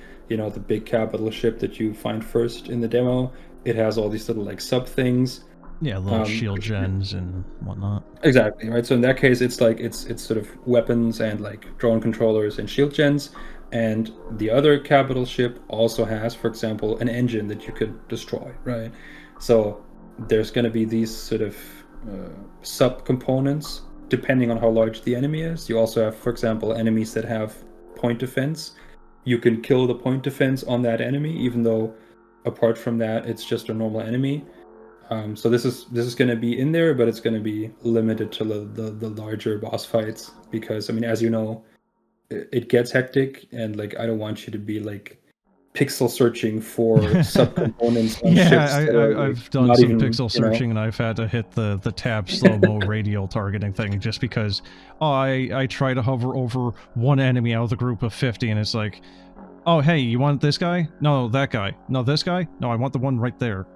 big capital ship that you find first in the demo. It has all these little like sub things. Yeah, little shield gens and whatnot. Exactly, right? So in that case, it's like it's sort of weapons and like drone controllers and shield gens. And the other capital ship also has, for example, an engine that you could destroy, right? So there's going to be these sort of sub-components depending on how large the enemy is. You also have, for example, enemies that have point defense. You can kill the point defense on that enemy, even though apart from that, it's just a normal enemy. So this is going to be in there, but it's going to be limited to the larger boss fights, because I mean, as you know, it gets hectic, and like I don't want you to be like pixel searching for subcomponents on ships. Yeah, I've done some pixel searching, and I've had to hit the tab slow-mo radial targeting thing just because I try to hover over one enemy out of the group of 50, and it's like, oh hey, you want this guy? No, that guy. No, this guy? No, I want the one right there.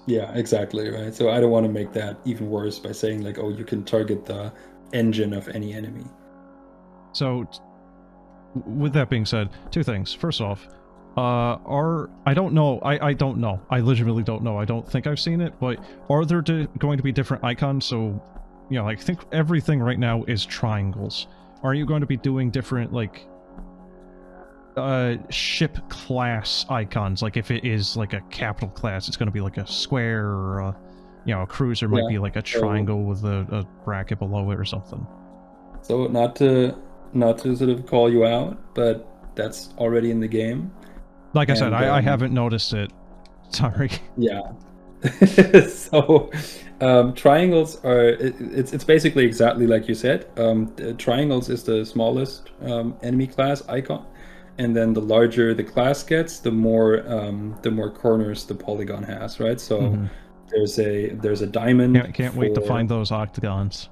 Yeah, exactly, right? So I don't want to make that even worse by saying like, oh, you can target the engine of any enemy. So, with that being said, 2 things. First off, I don't know, I don't know. I legitimately don't know. I don't think I've seen it, but are there going to be different icons? So, I think everything right now is triangles. Are you going to be doing different, like, ship class icons? Like if it is like a capital class, it's going to be like a square, or a cruiser might be like a triangle with a bracket below it or something. So not to sort of call you out, but that's already in the game. Like I said, I haven't noticed it. Sorry. Yeah. So triangles are it's basically exactly like you said. Triangles is the smallest enemy class icon. And then the larger the class gets, the more corners the polygon has, right? So there's a diamond. Can't wait to find those octagons.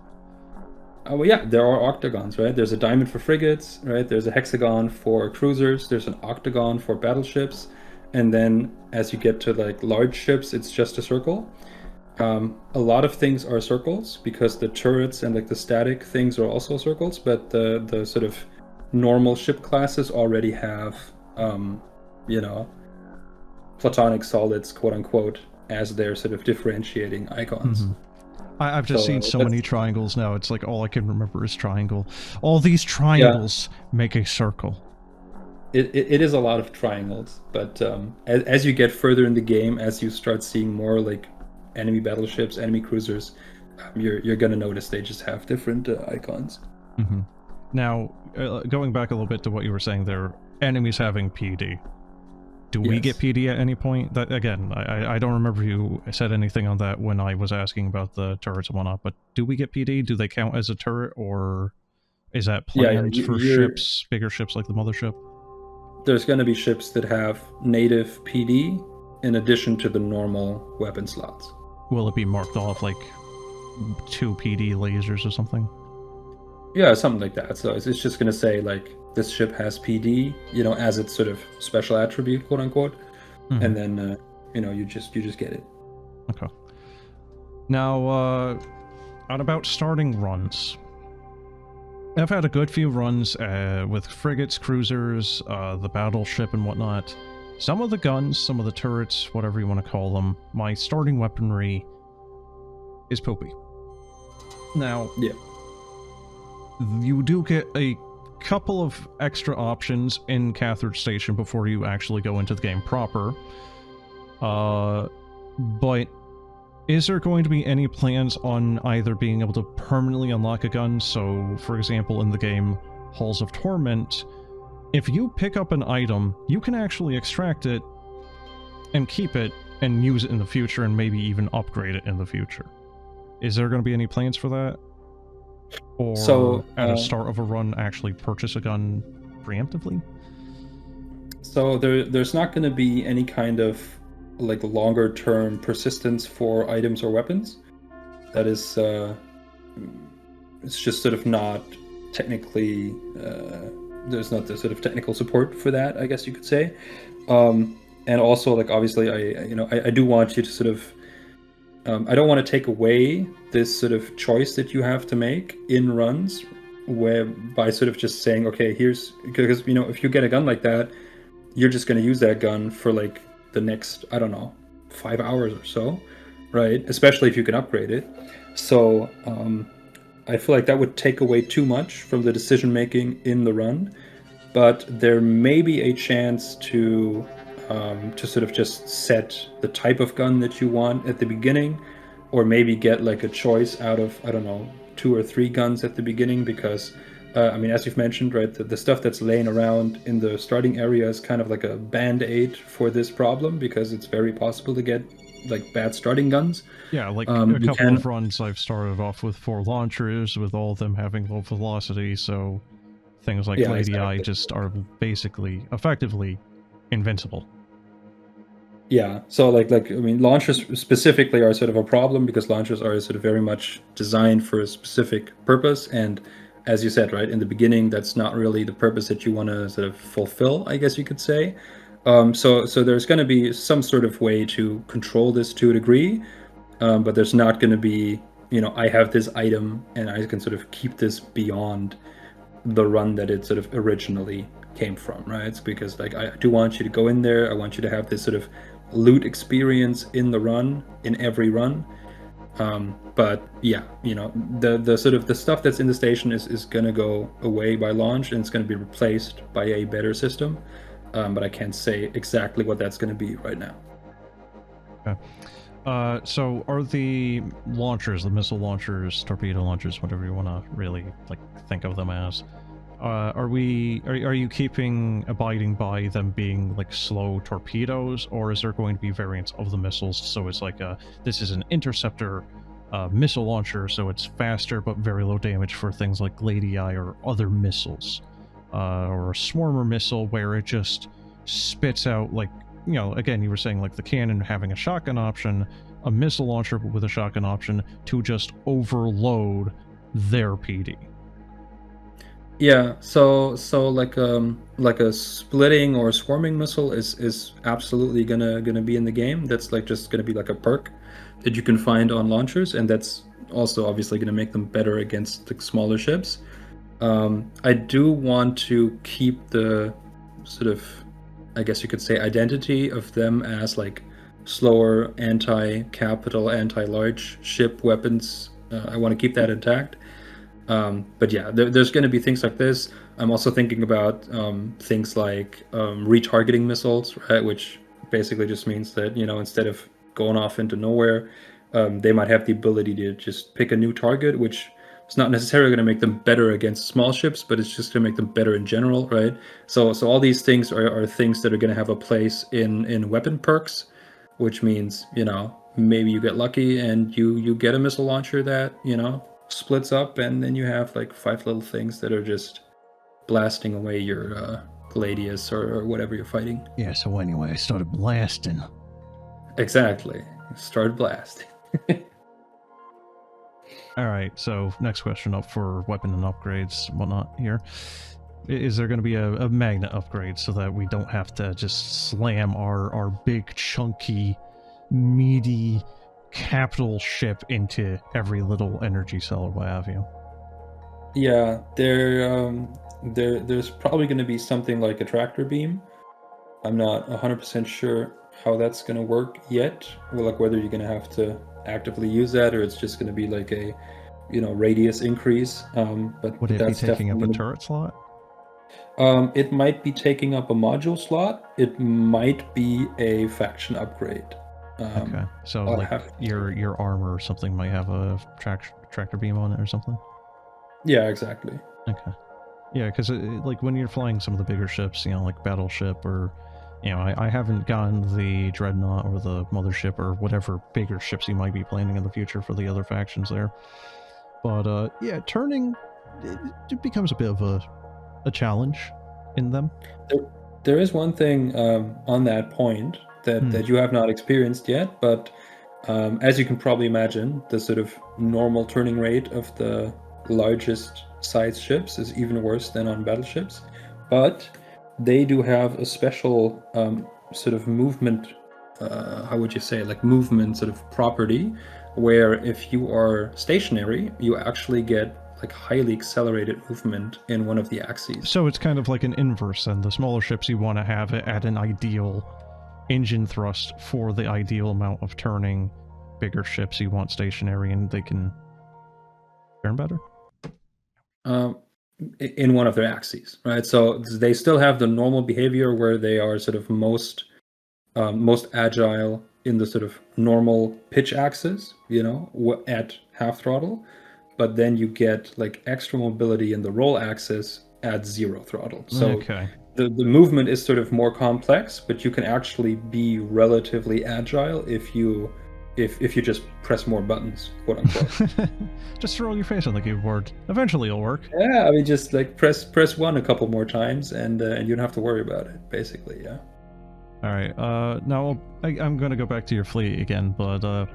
Oh well, yeah, there are octagons, right? There's a diamond for frigates, right? There's a hexagon for cruisers. There's an octagon for battleships, and then as you get to like large ships, it's just a circle. A lot of things are circles because the turrets and like the static things are also circles, but the sort of normal ship classes already have, platonic solids, quote unquote, as their sort of differentiating icons. I've just seen so many triangles now. It's like all I can remember is triangle. All these triangles make a circle. It is a lot of triangles, but as you get further in the game, as you start seeing more like enemy battleships, enemy cruisers, you're gonna notice they just have different icons. Mm-hmm. Now, going back a little bit to what you were saying there, enemies having PD. Do we get Yes. PD at any point? That again, I don't remember you said anything on that when I was asking about the turrets and whatnot, but do we get PD? Do they count as a turret, or is that Yeah, planned for ships, bigger ships like the mothership? there's going to be ships that have native PD in addition to the normal weapon slots. Will it be marked off like 2 PD lasers or something? Yeah, something like that. So it's just going to say like this ship has PD, as its sort of special attribute, quote unquote, and then you just get it. Okay. Now, on about starting runs. I've had a good few runs with frigates, cruisers, the battleship and whatnot. Some of the guns, some of the turrets, whatever you want to call them, my starting weaponry is poopy. Now, yeah, you do get a couple of extra options in Catharage Station before you actually go into the game proper. But is there going to be any plans on either being able to permanently unlock a gun? So, for example, in the game Halls of Torment, if you pick up an item, you can actually extract it and keep it and use it in the future and maybe even upgrade it in the future. Is there going to be any plans for that? Or so at the start of a run, actually purchase a gun preemptively? So there's not going to be any kind of like longer term persistence for items or weapons. That is, it's just sort of not technically. There's not the sort of technical support for that, I guess you could say. And also, like obviously, I do want you to sort of. I don't want to take away this sort of choice that you have to make in runs, where by sort of just saying, okay, here's because if you get a gun like that, you're just going to use that gun for like the next, I don't know, 5 hours or so, right? Especially if you can upgrade it. So I feel like that would take away too much from the decision making in the run, but there may be a chance to sort of just set the type of gun that you want at the beginning, or maybe get like a choice out of, I don't know, 2 or 3 guns at the beginning, because I mean, as you've mentioned, right, the stuff that's laying around in the starting area is kind of like a band-aid for this problem, because it's very possible to get like bad starting guns. Yeah, like a couple of runs I've started off with 4 launchers, with all of them having low velocity, so things like Lady Eye just are basically, effectively, invincible. Yeah, so like I mean, launchers specifically are sort of a problem, because launchers are sort of very much designed for a specific purpose, and as you said, right, in the beginning, that's not really the purpose that you want to sort of fulfill, I guess you could say. So there's going to be some sort of way to control this to a degree, but there's not going to be, I have this item and I can sort of keep this beyond the run that it sort of originally came from, right? It's because like I do want you to go in there, I want you to have this sort of loot experience in the run, in every run. But yeah, the sort of the stuff that's in the station is gonna go away by launch, and it's gonna be replaced by a better system. But I can't say exactly what that's gonna be right now. Okay. So are the launchers, the missile launchers, torpedo launchers, whatever you want to really like think of them as, are you abiding by them being like slow torpedoes, or is there going to be variants of the missiles? So it's like this is an interceptor missile launcher, so it's faster but very low damage for things like Lady Eye or other missiles, or a swarmer missile where it just spits out like, again, you were saying like the cannon having a shotgun option, a missile launcher with a shotgun option to just overload their PD. Yeah, so like a splitting or swarming missile is absolutely gonna be in the game. That's like just gonna be like a perk that you can find on launchers, and that's also obviously gonna make them better against the smaller ships. I do want to keep the sort of, I guess you could say, identity of them as like slower anti-capital, anti-large ship weapons. I want to keep that intact. But yeah, there's going to be things like this. I'm also thinking about things like retargeting missiles, right? Which basically just means that, instead of going off into nowhere, they might have the ability to just pick a new target, which is not necessarily going to make them better against small ships, but it's just going to make them better in general, right? So all these things are things that are going to have a place in weapon perks, which means, maybe you get lucky and you get a missile launcher that, splits up, and then you have like 5 little things that are just blasting away your Gladius or whatever you're fighting. Yeah, so anyway, I started blasting. Exactly. Start blasting. Alright, so next question up for weapon and upgrades and whatnot here. Is there going to be a magnet upgrade so that we don't have to just slam our big, chunky, meaty capital ship into every little energy cell or what have you? Yeah, there's probably going to be something like a tractor beam. I'm not 100% sure how that's going to work yet, or like whether you're going to have to actively use that, or it's just going to be like a, radius increase. But Would it that's be taking up a definitely turret slot? It might be taking up a module slot. It might be a faction upgrade. Okay, so I'll like have your armor or something might have a tractor beam on it or something? Yeah, exactly. Okay. Yeah, because like when you're flying some of the bigger ships, like Battleship or, I haven't gotten the Dreadnought or the Mothership or whatever bigger ships you might be planning in the future for the other factions there. But yeah, turning, it becomes a bit of a challenge in them. There is one thing on that point that you have not experienced yet, but as you can probably imagine, the sort of normal turning rate of the largest size ships is even worse than on battleships. But they do have a special sort of movement, how would you say, like movement sort of property, where if you are stationary, you actually get like highly accelerated movement in one of the axes. So it's kind of like an inverse then. The smaller ships you want to have it at an ideal engine thrust for the ideal amount of turning. Bigger ships you want stationary and they can turn better? In one of their axes, right? So they still have the normal behavior where they are sort of most agile in the sort of normal pitch axis, at half throttle. But then you get like extra mobility in the roll axis at 0 throttle. So okay. The movement is sort of more complex, but you can actually be relatively agile if you just press more buttons, quote unquote. Just throw your face on the keyboard. Eventually it'll work. Yeah, I mean, just like press 1 a couple more times, and you don't have to worry about it, basically. Yeah. All right. Now I'm going to go back to your fleet again, but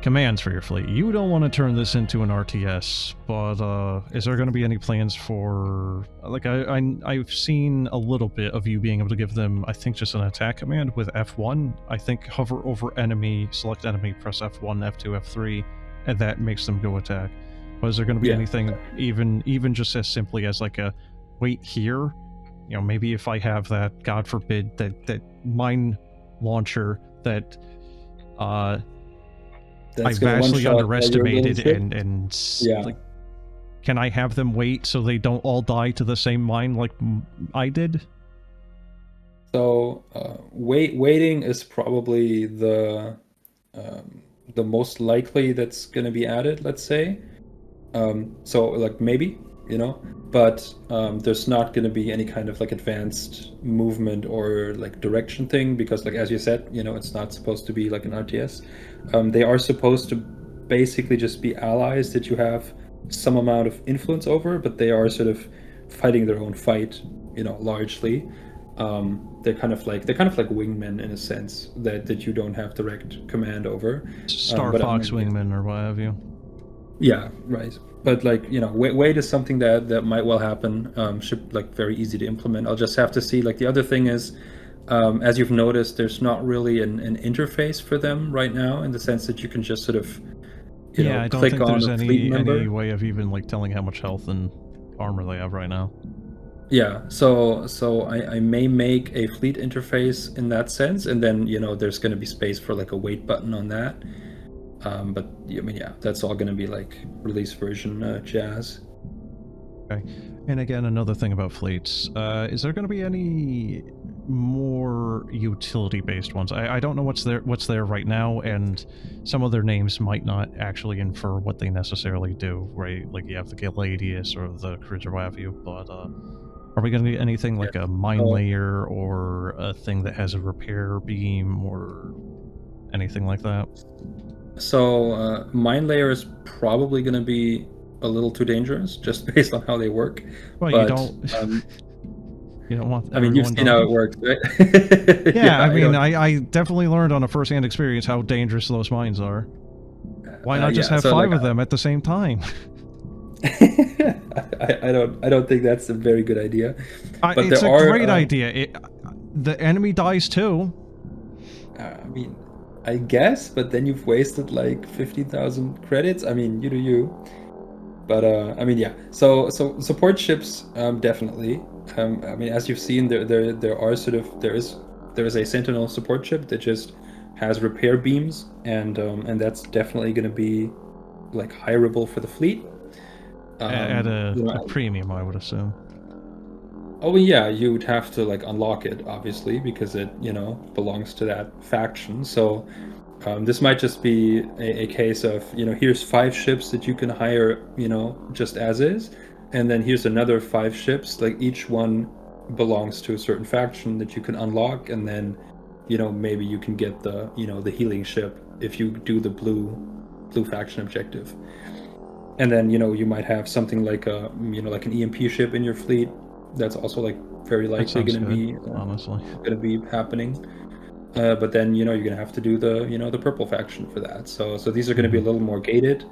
commands for your fleet. You don't want to turn this into an RTS, but is there going to be any plans for, like, I've seen a little bit of you being able to give them, I think, just an attack command with F1. I think hover over enemy, select enemy, press F1, F2, F3, and that makes them go attack. But is there going to be anything, even just as simply as like a wait here? Maybe if I have that, God forbid, that mine launcher that I vastly underestimated and yeah. like, can I have them wait so they don't all die to the same mine like I did? So waiting is probably the most likely that's going to be added, let's say. So like maybe, but there's not going to be any kind of like advanced movement or like direction thing, because like as you said, it's not supposed to be like an RTS. They are supposed to basically just be allies that you have some amount of influence over, but they are sort of fighting their own fight, largely. They're kind of like wingmen in a sense that you don't have direct command over. Star Fox wingmen or what have you. Yeah, right. But like, wait is something that might well happen. Should like very easy to implement. I'll just have to see. Like the other thing is, as you've noticed, there's not really an interface for them right now, in the sense that you can just sort of, I don't click think on there's a fleet member. any way of even like telling how much health and armor they have right now. Yeah, so I may make a fleet interface in that sense, and then there's going to be space for like a wait button on that. But I mean, yeah, that's all going to be like release version jazz. Okay, and again, another thing about fleets, is there going to be any more utility-based ones. I don't know what's there right now, and some of their names might not actually infer what they necessarily do, right? Like you have the Galadius or the Cruiserwavu, but are we going to get anything like a mine layer or a thing that has a repair beam or anything like that? So mine layer is probably going to be a little too dangerous, just based on how they work. Well, but, you don't. You don't want. I mean, you've seen how it works, right? Yeah, I mean, I definitely learned on a first-hand experience how dangerous those mines are. Why not just have five of them at the same time? I don't think that's a very good idea. But it's a great idea. The enemy dies too. I mean, I guess, but then you've wasted like 50,000 credits. I mean, you do you. But I mean, yeah. So support ships, definitely. I mean, as you've seen, there are sort of there is a Sentinel support ship that just has repair beams, and that's definitely going to be like hireable for the fleet. At a premium, I would assume. Oh yeah, you would have to like unlock it, obviously, because it belongs to that faction. So this might just be a case of here's 5 ships that you can hire just as is, and then here's another 5 ships, like each one belongs to a certain faction that you can unlock, and then maybe you can get the the healing ship if you do the blue faction objective. And then you might have something like a like an EMP ship in your fleet. That's also like very likely going to be honestly going to be happening. But then you're going to have to do the the purple faction for that. So these are going to be a little more gated,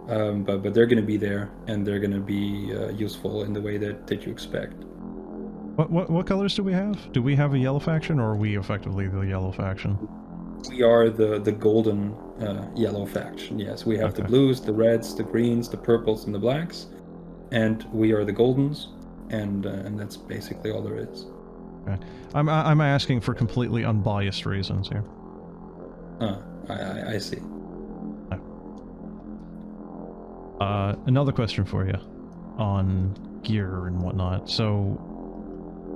but they're going to be there, and they're going to be useful in the way that you expect. What colors do we have? Do we have a yellow faction, or are we effectively the yellow faction? We are the golden yellow faction. Yes, we have the blues, the reds, the greens, the purples, and the blacks, and we are the goldens, and that's basically all there is. Okay. I'm asking for completely unbiased reasons here. I see. Another question for you on gear and whatnot. So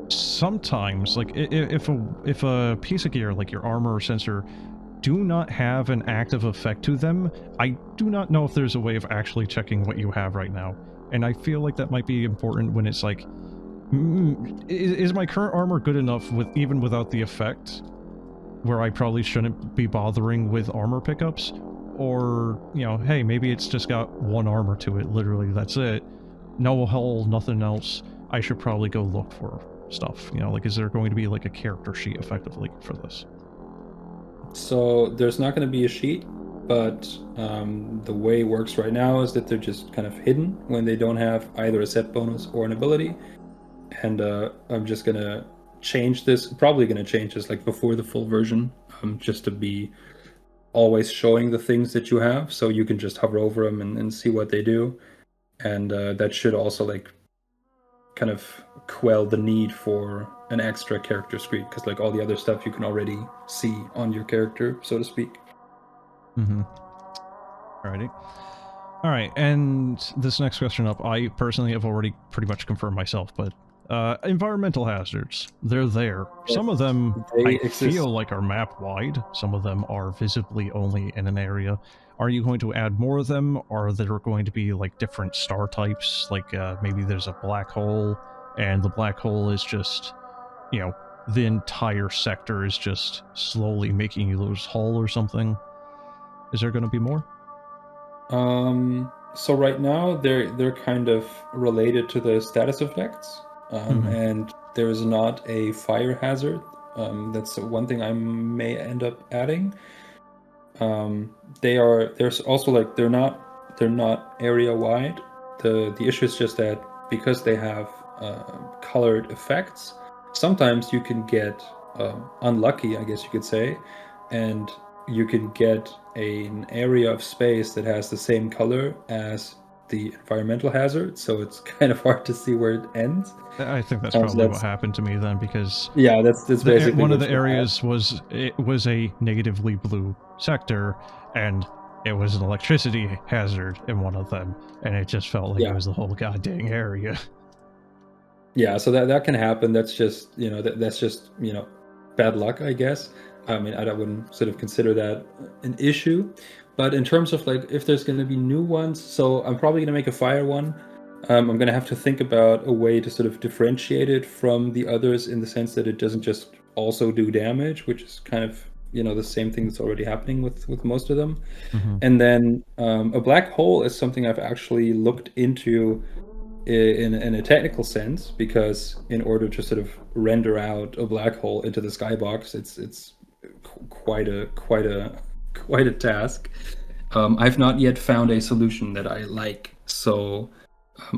sometimes, like, if a piece of gear, like your armor or sensor, do not have an active effect to them, I do not know if there's a way of actually checking what you have right now. And I feel like that might be important when it's like, is my current armor good enough even without the effect, where I probably shouldn't be bothering with armor pickups? Or, hey, maybe it's just got one armor to it, literally, that's it. No hull, nothing else. I should probably go look for stuff. Like, is there going to be like a character sheet effectively for this? So there's not going to be a sheet, but the way it works right now is that they're just kind of hidden when they don't have either a set bonus or an ability. And I'm just going to change this, probably going to change this like before the full version, just to be always showing the things that you have, so you can just hover over them and see what they do. And that should also like kind of quell the need for an extra character screen, because like all the other stuff you can already see on your character, so to speak. Alrighty. Alright, and this next question up, I personally have already pretty much confirmed myself, but environmental hazards, they're there. Yes, some of them I feel like are map wide, some of them are visibly only in an area. Are you going to add more of them? Are there going to be like different star types? Like maybe there's a black hole, and the black hole is just, the entire sector is just slowly making you lose hull or something. Is there going to be more? So right now they're kind of related to the status effects, and there's not a fire hazard. That's one thing I may end up adding. There's also like they're not area wide. The issue is just that because they have colored effects, sometimes you can get unlucky, I guess you could say, and you can get an area of space that has the same color as the environmental hazard, so it's kind of hard to see where it ends. I think that's probably what happened to me then, because yeah, that's basically one of the areas was a negatively blue sector, and it was an electricity hazard in one of them, and it just felt like it was the whole goddamn area. Yeah, so that can happen. That's just that's just bad luck, I guess. I mean, I wouldn't sort of consider that an issue. But in terms of like if there's going to be new ones, so I'm probably going to make a fire one. I'm going to have to think about a way to sort of differentiate it from the others in the sense that it doesn't just also do damage, which is kind of the same thing that's already happening with most of them. And then a black hole is something I've actually looked into in a technical sense, because in order to sort of render out a black hole into the skybox, it's quite a task. I've not yet found a solution that I like, so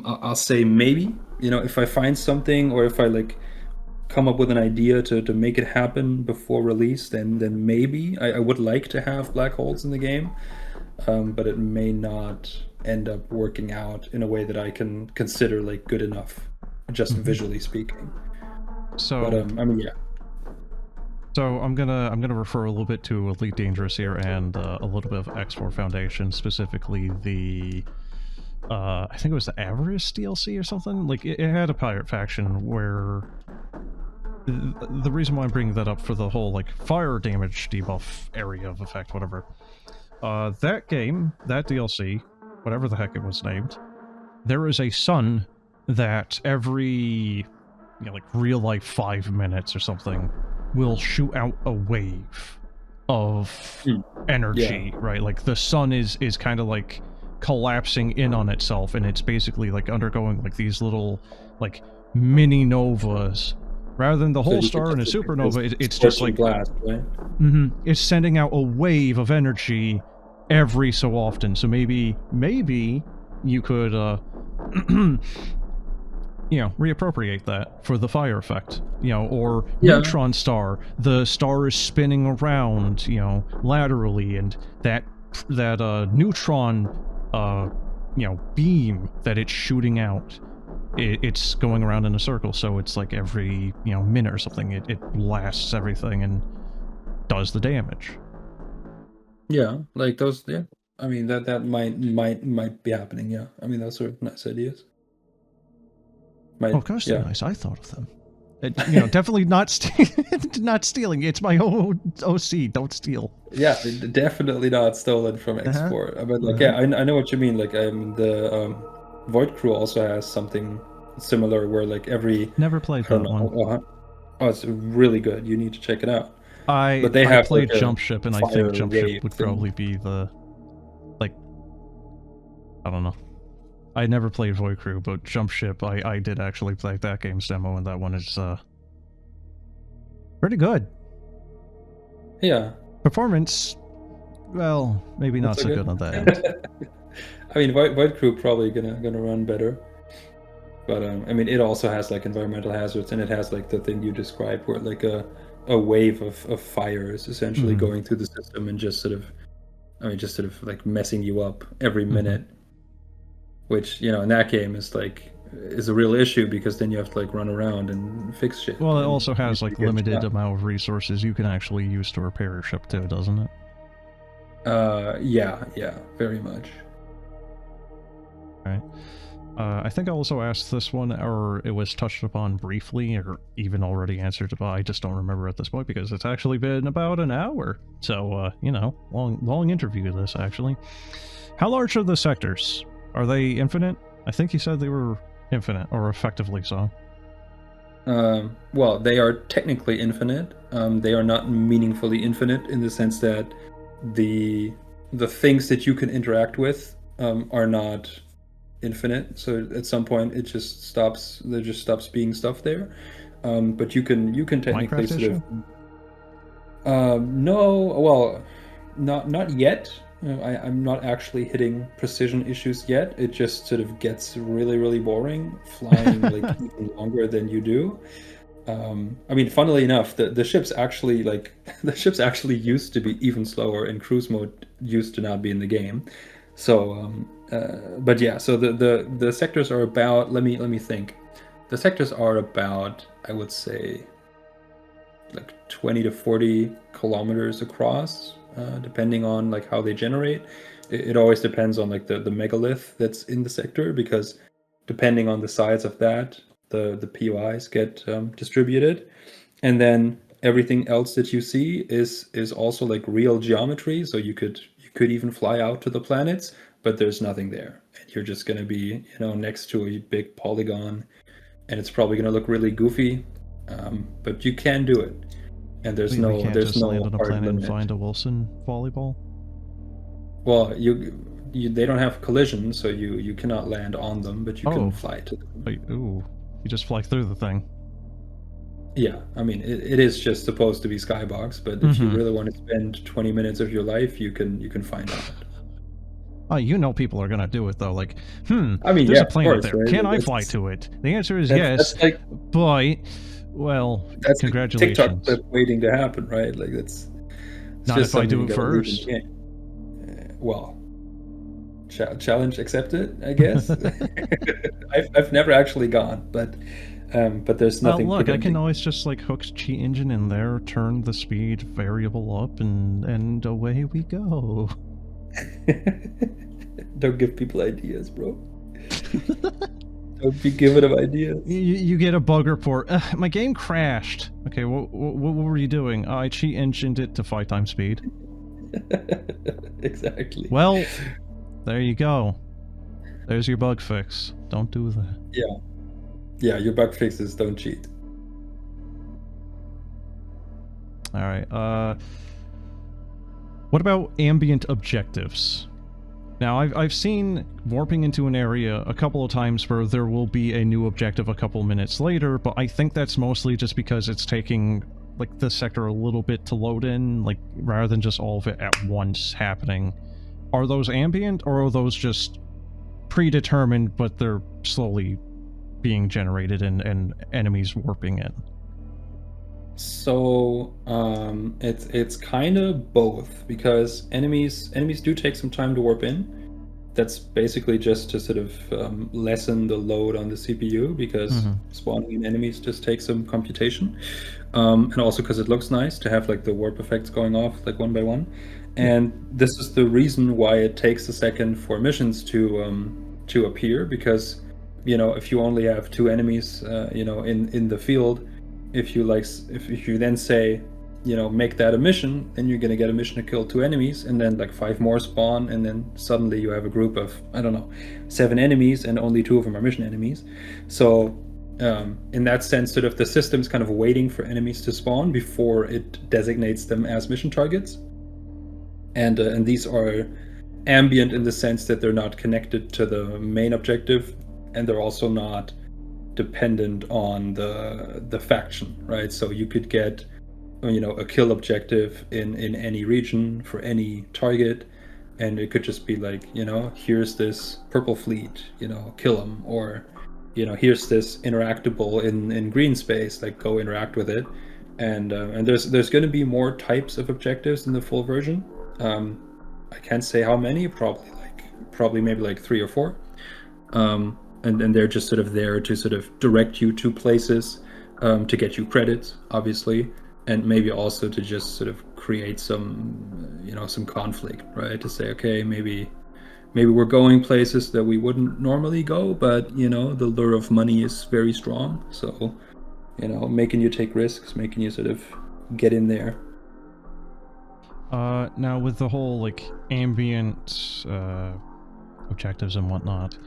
I'll say maybe if I find something, or if I like come up with an idea to make it happen before release, then maybe I would like to have black holes in the game. But it may not end up working out in a way that I can consider like good enough, just visually speaking. So, But I mean, yeah. So I'm gonna refer a little bit to Elite Dangerous here, and a little bit of X4 Foundation, specifically the I think it was the Avarice DLC or something. Like it had a pirate faction where the reason why I'm bringing that up for the whole like fire damage debuff area of effect, whatever. That game, that DLC, whatever the heck it was named, there is a sun that every, like real life 5 minutes or something will shoot out a wave of energy, right? Like the sun is kind of like collapsing in on itself, and it's basically like undergoing like these little like mini novas. Rather than the whole star in a supernova, it's just like blast, right? It's sending out a wave of energy every so often. So maybe you could reappropriate that for the fire effect, or neutron star. The star is spinning around, laterally, and that neutron, beam that it's shooting out, it's going around in a circle. So it's like every minute or something, it blasts everything and does the damage. Yeah, like those. Yeah, I mean that might be happening. Yeah, I mean those are nice ideas. Of course they're nice. I thought of them. Definitely not not stealing. It's my own OC. Don't steal. Yeah, definitely not stolen from X4. But like, yeah, I know what you mean. Like, the Void Crew also has something similar where like every never played that one. Oh, it's really good. You need to check it out. But they have played Jump Ship, and I think Jump Ship would probably be the I don't know. I never played Void Crew, but Jump Ship, I did actually play that game's demo, and that one is pretty good. Yeah. Performance, well, maybe not so good on that end. I mean, Void Crew probably gonna run better, but I mean, it also has like environmental hazards, and it has like the thing you described, where like a wave of fire is essentially going through the system and just sort of like messing you up every minute. Which, in that game is a real issue, because then you have to like run around and fix shit. Well, it also has like limited amount of resources you can actually use to repair your ship too, doesn't it? Yeah, very much. Right. I think I also asked this one, or it was touched upon briefly, or even already answered, but I just don't remember at this point because it's actually been about an hour. So, long interview this actually. How large are the sectors? Are they infinite? I think you said they were infinite, or effectively so. Well, they are technically infinite. They are not meaningfully infinite in the sense that the things that you can interact with are not infinite. So at some point, it just stops. There just stops being stuff there. But you can technically Minecraft sort of. No, well, not yet. I'm not actually hitting precision issues yet. It just sort of gets really, really boring, flying like even longer than you do. I mean, funnily enough, the ships actually used to be even slower, and cruise mode used to not be in the game. So, but yeah, so the sectors are about. Let me think. The sectors are about, I would say, like 20 to 40 kilometers across. Depending on like how they generate, it always depends on like the megalith that's in the sector, because depending on the size of that, the POIs get distributed, and then everything else that you see is also like real geometry. So you could even fly out to the planets, but there's nothing there, and you're just gonna be next to a big polygon, and it's probably gonna look really goofy, but you can do it, and there's We no can't there's just no land on a hard planet and limit. find a Wilson volleyball. Well, they don't have collision, so you cannot land on them, but you Oh. can fly to them. Wait, ooh, you just fly through the thing. Yeah, I mean, it is just supposed to be Skybox, but if you really want to spend 20 minutes of your life, you can find out. Oh, you know people are gonna do it though. Like, I mean, there's yeah, a planet of course, there. right? Can I That's- fly to it? The answer is that's, yes, That's like but well, that's like TikTok congratulations. clip waiting to happen, right? Like it's Not just if I something do you it gotta leave in first. the game. Well, challenge accepted, I guess. I've never actually gone, but there's Well, nothing look, I can preventing. always just like hook cheat engine in there, turn the speed variable up, and away we go. Don't give people ideas, bro. Don't be giving them ideas. You get a bug report. My game crashed. Okay, what were you doing? I cheat engined it to 5 times speed. Exactly. Well, there you go. There's your bug fix. Don't do that. Yeah, your bug fixes don't cheat. Alright, what about ambient objectives? Now, I've seen warping into an area a couple of times where there will be a new objective a couple minutes later, but I think that's mostly just because it's taking, like, the sector a little bit to load in, like, rather than just all of it at once happening. Are those ambient, or are those just predetermined, but they're slowly being generated and enemies warping in? So it's kind of both, because enemies do take some time to warp in. That's basically just to sort of lessen the load on the CPU, because spawning in enemies just takes some computation, and also because it looks nice to have like the warp effects going off like one by one. And this is the reason why it takes a second for missions to appear, because if you only have 2 enemies in the field, if you then say make that a mission, then you're gonna get a mission to kill 2 enemies, and then like 5 more spawn, and then suddenly you have a group of, I don't know, 7 enemies, and only 2 of them are mission enemies. So in that sense, sort of the system's kind of waiting for enemies to spawn before it designates them as mission targets. And these are ambient in the sense that they're not connected to the main objective, and they're also not dependent on the faction, right? So you could get a kill objective in any region for any target, and it could just be like, here's this purple fleet, kill them, or here's this interactable in green space, like go interact with it. And there's going to be more types of objectives in the full version. I can't say how many, probably maybe like 3 or 4. And they're just sort of there to sort of direct you to places, to get you credits, obviously, and maybe also to just sort of create some conflict, right? To say, okay, maybe we're going places that we wouldn't normally go, but the lure of money is very strong, so making you take risks, making you sort of get in there. Now with the whole like ambient objectives and whatnot,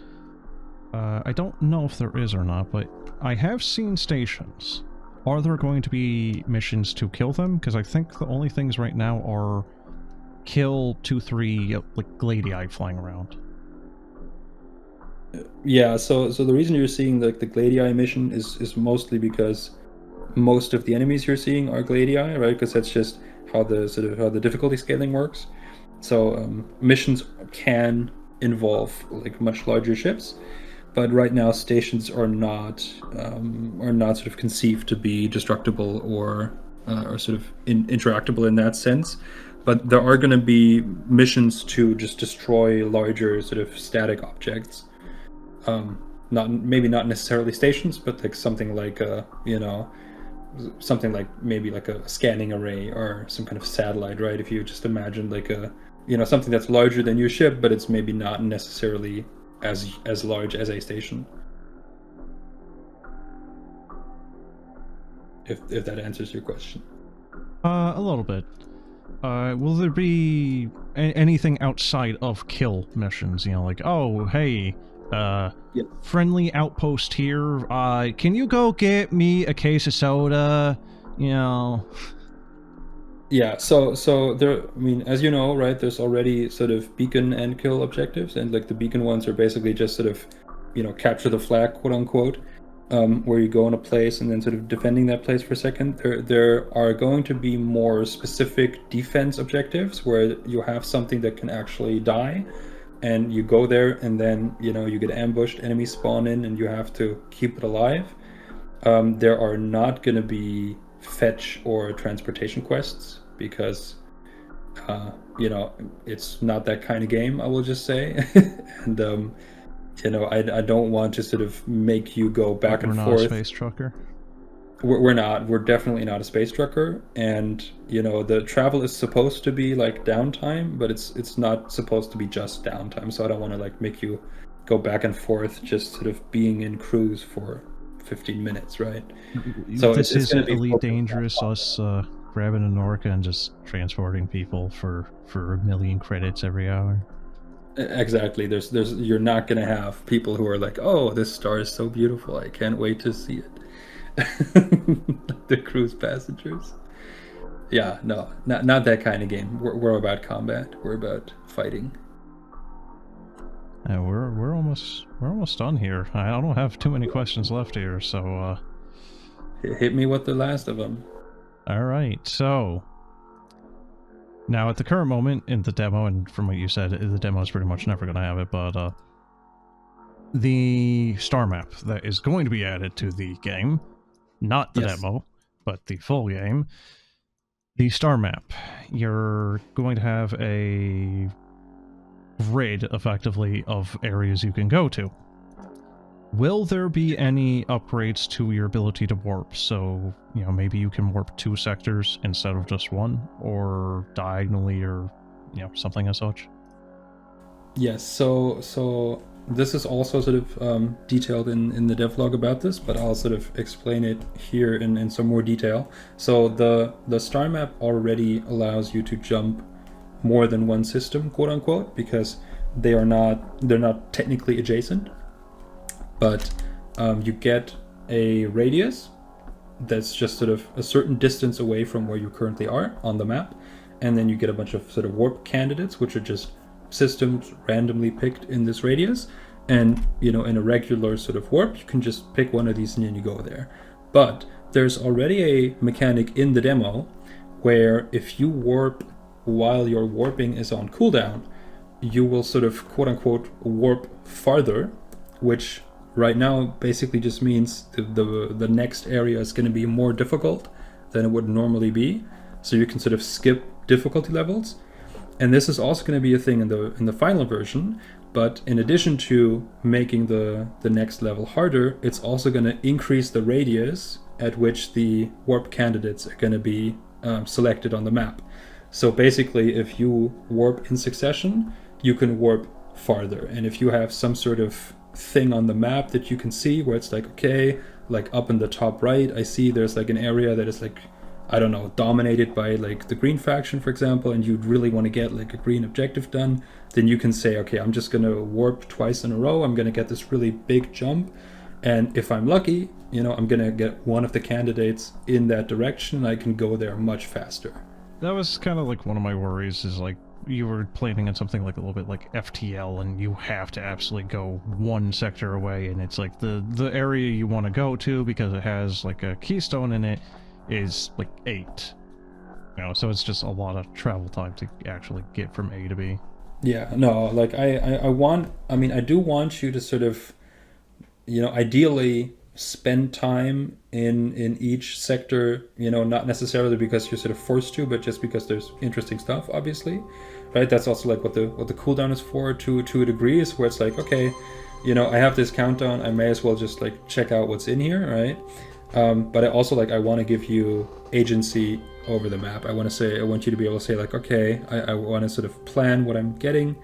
I don't know if there is or not, but I have seen stations. Are there going to be missions to kill them? Because I think the only things right now are kill 2-3 like Gladii flying around. Yeah, so the reason you're seeing like the Gladii mission is mostly because most of the enemies you're seeing are Gladii, right? Because that's just how the difficulty scaling works. So missions can involve like much larger ships, but right now stations are not sort of conceived to be destructible or sort of interactable in that sense. But there are going to be missions to just destroy larger sort of static objects. Maybe not necessarily stations, but like something like something like maybe like a scanning array or some kind of satellite, right? If you just imagine like something that's larger than your ship, but it's maybe not necessarily as large as a station. if that answers your question. A little bit. Will there be anything outside of kill missions? You know, like, oh, hey, Yes. friendly outpost here. Can you go get me a case of soda? You know. Yeah, so there, I mean, as you know, right, there's already sort of beacon and kill objectives, and like the beacon ones are basically just sort of, capture the flag, quote unquote, where you go in a place and then sort of defending that place for a second. There are going to be more specific defense objectives where you have something that can actually die, and you go there and then, you get ambushed, enemies spawn in, and you have to keep it alive. There are not going to be fetch or transportation quests because it's not that kind of game, I will just say. And I don't want to sort of make you go back and forth. We're not a space trucker. We're definitely not a space trucker, and the travel is supposed to be like downtime, but it's not supposed to be just downtime, so I don't want to like make you go back and forth just sort of being in cruise for 15 minutes, right? So this is Elite Dangerous, us grabbing an orca and just transporting people for 1 million credits every hour. Exactly. There's you're not going to have people who are like, oh, this star is so beautiful, I can't wait to see it. The cruise passengers. Yeah, no, not that kind of game. We're about combat. We're about fighting. Yeah, we're almost done here. I don't have too many questions left here, so hit me with the last of them. All right, so now at the current moment in the demo, and from what you said, the demo is pretty much never going to have it, but the star map that is going to be added to the game, not the demo, but the full game, the star map, you're going to have a grid, effectively, of areas you can go to. Will there be any upgrades to your ability to warp? So, maybe you can warp 2 sectors instead of just 1, or diagonally, or, something as such? Yes, so this is also sort of detailed in the devlog about this, but I'll sort of explain it here in some more detail. So the star map already allows you to jump more than one system, quote unquote, because they're not technically adjacent, but you get a radius that's just sort of a certain distance away from where you currently are on the map, and then you get a bunch of sort of warp candidates, which are just systems randomly picked in this radius, and in a regular sort of warp you can just pick one of these and then you go there. But there's already a mechanic in the demo where if you warp while your warping is on cooldown, you will sort of quote unquote warp farther, which right now basically just means the next area is going to be more difficult than it would normally be, so you can sort of skip difficulty levels. And this is also going to be a thing in the final version, but in addition to making the next level harder, it's also going to increase the radius at which the warp candidates are going to be selected on the map. So basically, if you warp in succession, you can warp farther. And if you have some sort of thing on the map that you can see where it's like, okay, like up in the top right, I see there's like an area that is like, I don't know, dominated by like the green faction, for example, and you'd really want to get like a green objective done, then you can say, okay, I'm just going to warp twice in a row. I'm going to get this really big jump. And if I'm lucky, I'm going to get one of the candidates in that direction and I can go there much faster. That was kind of like one of my worries, is like you were planning on something like a little bit like FTL, and you have to absolutely go 1 sector away, and it's like the area you want to go to, because it has like a keystone in it, is like 8. So it's just a lot of travel time to actually get from A to B. Yeah, no, like I do want you to sort of, ideally spend time in each sector, not necessarily because you're sort of forced to, but just because there's interesting stuff, obviously, right? That's also like what the cooldown is for, to a degree, is where it's like, okay, I have this countdown, I may as well just like check out what's in here, right? But I also I want to give you agency over the map. I want you to be able to say like, okay, I want to sort of plan what I'm getting.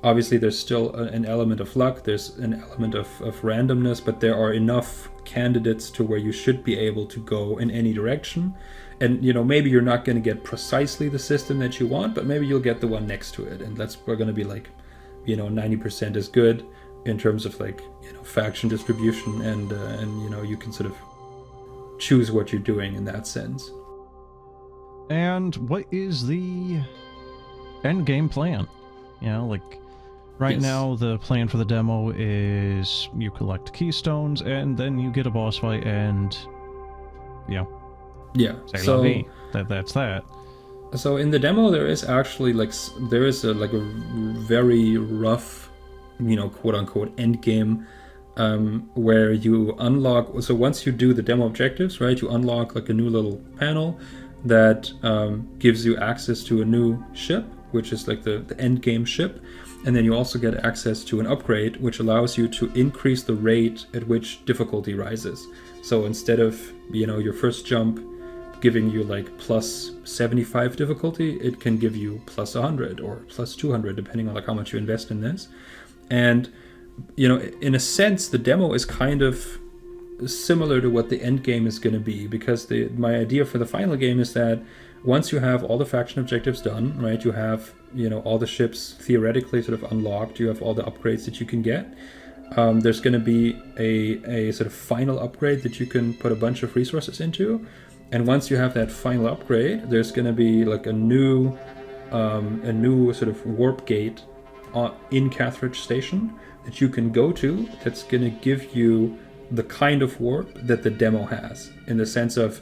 Obviously, there's still an element of luck, there's an element of randomness, but there are enough candidates to where you should be able to go in any direction. And, you know, maybe you're not going to get precisely the system that you want, but maybe you'll get the one next to it. And we're going to be like, you know, 90% is good in terms of like, you know, faction distribution, and you know, you can sort of choose what you're doing in that sense. And what is the end game plan? You know, like right now the plan for the demo is you collect keystones and then you get a boss fight and, you know, So that's that. So in the demo there is actually like a very rough, you know, quote unquote end game, where you unlock. So once you do the demo objectives, right, you unlock like a new little panel that gives you access to a new ship, which is like the end game ship. And then you also get access to an upgrade, which allows you to increase the rate at which difficulty rises. So instead of, you know, your first jump giving you like plus 75 difficulty, it can give you plus 100 or plus 200, depending on like how much you invest in this. And, you know, in a sense, the demo is kind of similar to what the end game is going to be, because my idea for the final game is that once you have all the faction objectives done, right, you have, you know, all the ships theoretically sort of unlocked, you have all the upgrades that you can get. There's going to be a sort of final upgrade that you can put a bunch of resources into. And once you have that final upgrade, there's going to be like a new sort of warp gate in Catharage Station that you can go to, that's going to give you the kind of warp that the demo has, in the sense of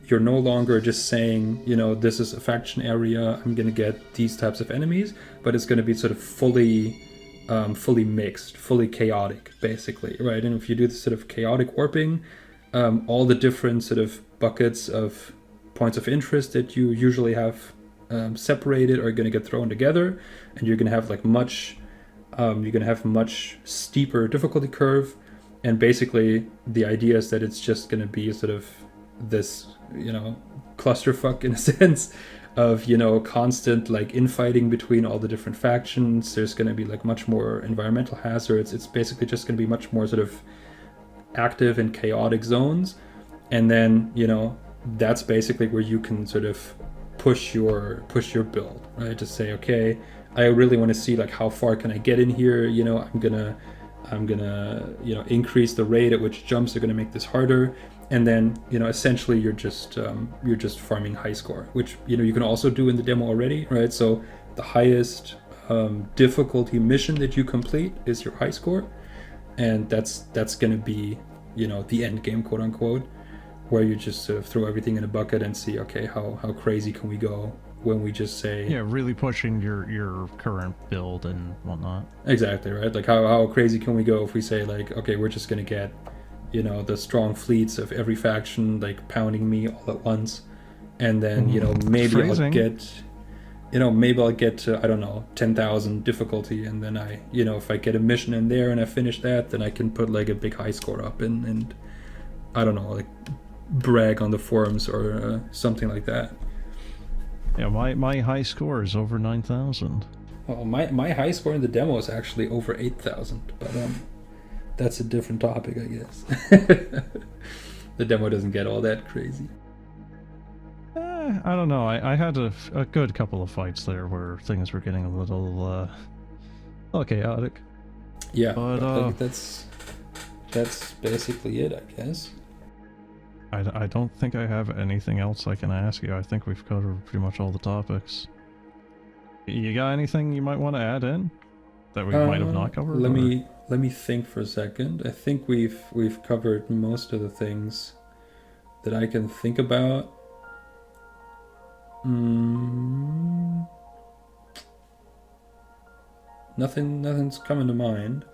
you're no longer just saying, you know, this is a faction area, I'm going to get these types of enemies, but it's going to be sort of fully mixed, fully chaotic, basically, right? And if you do this sort of chaotic warping, all the different sort of buckets of points of interest that you usually have separated are going to get thrown together, and you're going to have like much steeper difficulty curve. And basically the idea is that it's just going to be sort of this, you know, clusterfuck in a sense of, you know, constant like infighting between all the different factions. There's going to be like much more environmental hazards. It's basically just going to be much more sort of active and chaotic zones. And then, you know, that's basically where you can sort of push your build, right? To say, okay, I really want to see like how far can I get in here, you know, I'm gonna you know, increase the rate at which jumps are going to make this harder. And then, you know, essentially you're just farming high score, which, you know, you can also do in the demo already, right? So the highest difficulty mission that you complete is your high score, and that's going to be, you know, the end game, quote unquote, where you just sort of throw everything in a bucket and see, okay, how crazy can we go when we just say, yeah, really pushing your current build and whatnot. Exactly, right? Like how crazy can we go if we say like, okay, we're just gonna get, you know, the strong fleets of every faction like pounding me all at once, and then, you know, maybe I'll get to, I don't know, 10,000 difficulty, and then I, you know, if I get a mission in there and I finish that, then I can put like a big high score up and I don't know, like brag on the forums or something like that. Yeah, my high score is over 9,000. Well, my high score in the demo is actually over 8,000, but that's a different topic, I guess. The demo doesn't get all that crazy. I don't know. I had a good couple of fights there where things were getting a little chaotic. Yeah, but that's basically it, I guess. I don't think I have anything else I can ask you. I think we've covered pretty much all the topics. You got anything you might want to add in that we might have not covered? Let me think for a second. I think we've covered most of the things that I can think about. Nothing's coming to mind.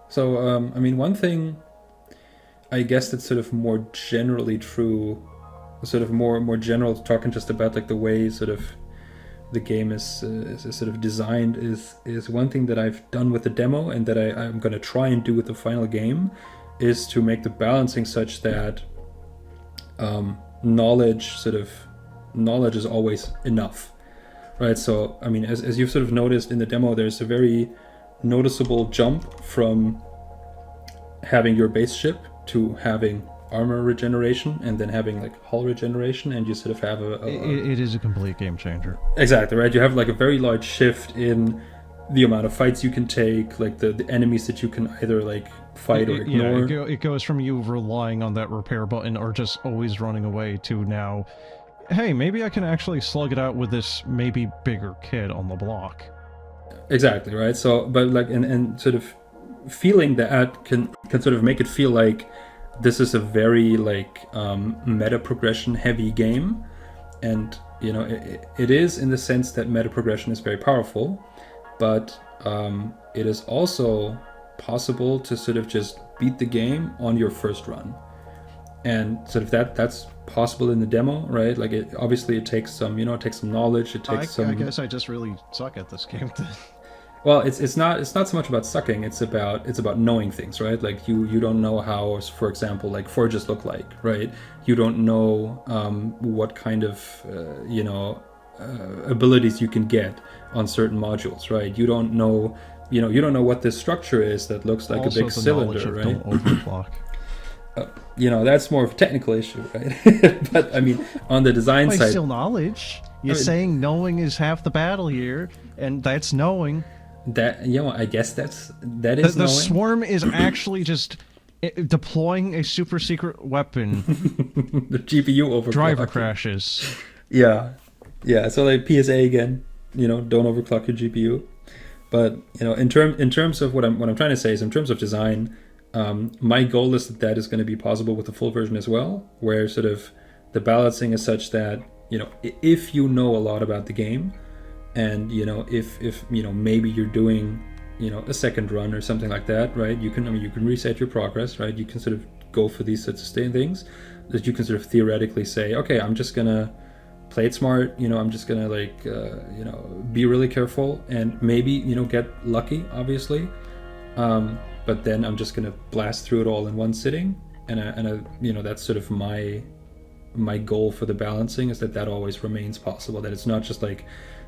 So I mean, one thing I guess that's sort of more generally true, sort of more general, talking just about like the way sort of the game is sort of designed, is one thing that I've done with the demo and that I'm going to try and do with the final game, is to make the balancing such that knowledge is always enough, right? So, I mean, as you've sort of noticed in the demo, there's a very noticeable jump from having your base ship to having armor regeneration and then having like hull regeneration, and you sort of have It is a complete game changer. Exactly, right? You have like a very large shift in the amount of fights you can take, like the enemies that you can either like fight or ignore. Yeah, it goes from you relying on that repair button or just always running away to now, hey, maybe I can actually slug it out with this maybe bigger kid on the block. Exactly, right? So, but like, and sort of feeling that can sort of make it feel like this is a very like meta progression heavy game, and you know it is in the sense that meta progression is very powerful, but it is also possible to sort of just beat the game on your first run, and sort of that's possible in the demo, right? Like it obviously it takes some knowledge. It takes some. I guess I just really suck at this game. Well, it's not so much about sucking. It's about knowing things, right? Like you don't know how, for example, like forges look like, right? You don't know what kind of abilities you can get on certain modules, right? You don't know what this structure is that looks like also, a big cylinder, right? Don't overclock. That's more of a technical issue, right? But I mean, on the design side, still knowledge. You're saying knowing is half the battle here, and that's knowing. That I guess that is the swarm is actually just deploying a super secret weapon. The GPU overclock. Driver crashes. Yeah. So like PSA again. Don't overclock your GPU. But in terms of what I'm trying to say is in terms of design, my goal is that is going to be possible with the full version as well, where sort of the balancing is such that if you know a lot about the game. And if maybe you're doing a second run or something like that, right? You can reset your progress, right? You can sort of go for these sorts of things that you can sort of theoretically say, okay, I'm just gonna play it smart. I'm just gonna like be really careful and maybe get lucky, obviously. But then I'm just gonna blast through it all in one sitting, and that's sort of my goal for the balancing, is that always remains possible. That it's not just like,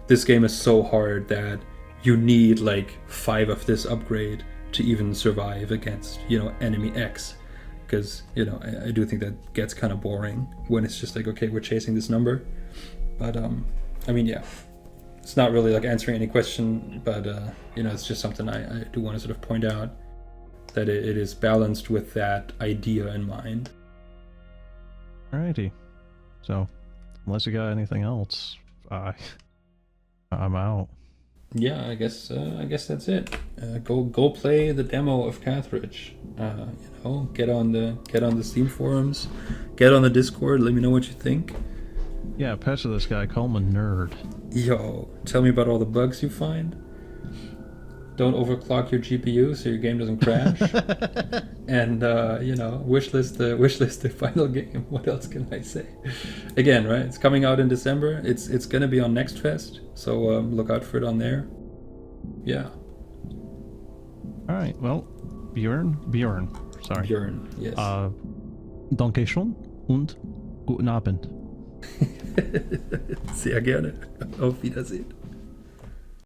this game is so hard that you need like 5 of this upgrade to even survive against enemy X, because I do think that gets kind of boring when it's just like, okay, we're chasing this number. But I mean, yeah, it's not really like answering any question, but it's just something I do want to sort of point out, that it is balanced with that idea in mind. Alrighty, so unless you got anything else, I'm out. Yeah, I guess that's it. Go play the demo of Catharage. Get on the Steam forums, get on the Discord. Let me know what you think. Yeah, pester this guy. Call him a nerd. Yo, tell me about all the bugs you find. Don't overclock your GPU so your game doesn't crash. And wishlist the final game. What else can I say? Again, right? It's coming out in December. It's gonna be on Next Fest, so look out for it on there. Yeah. All right. Well, Björn. Sorry. Björn. Yes. Danke schön und guten Abend. Sehr gerne. Auf Wiedersehen.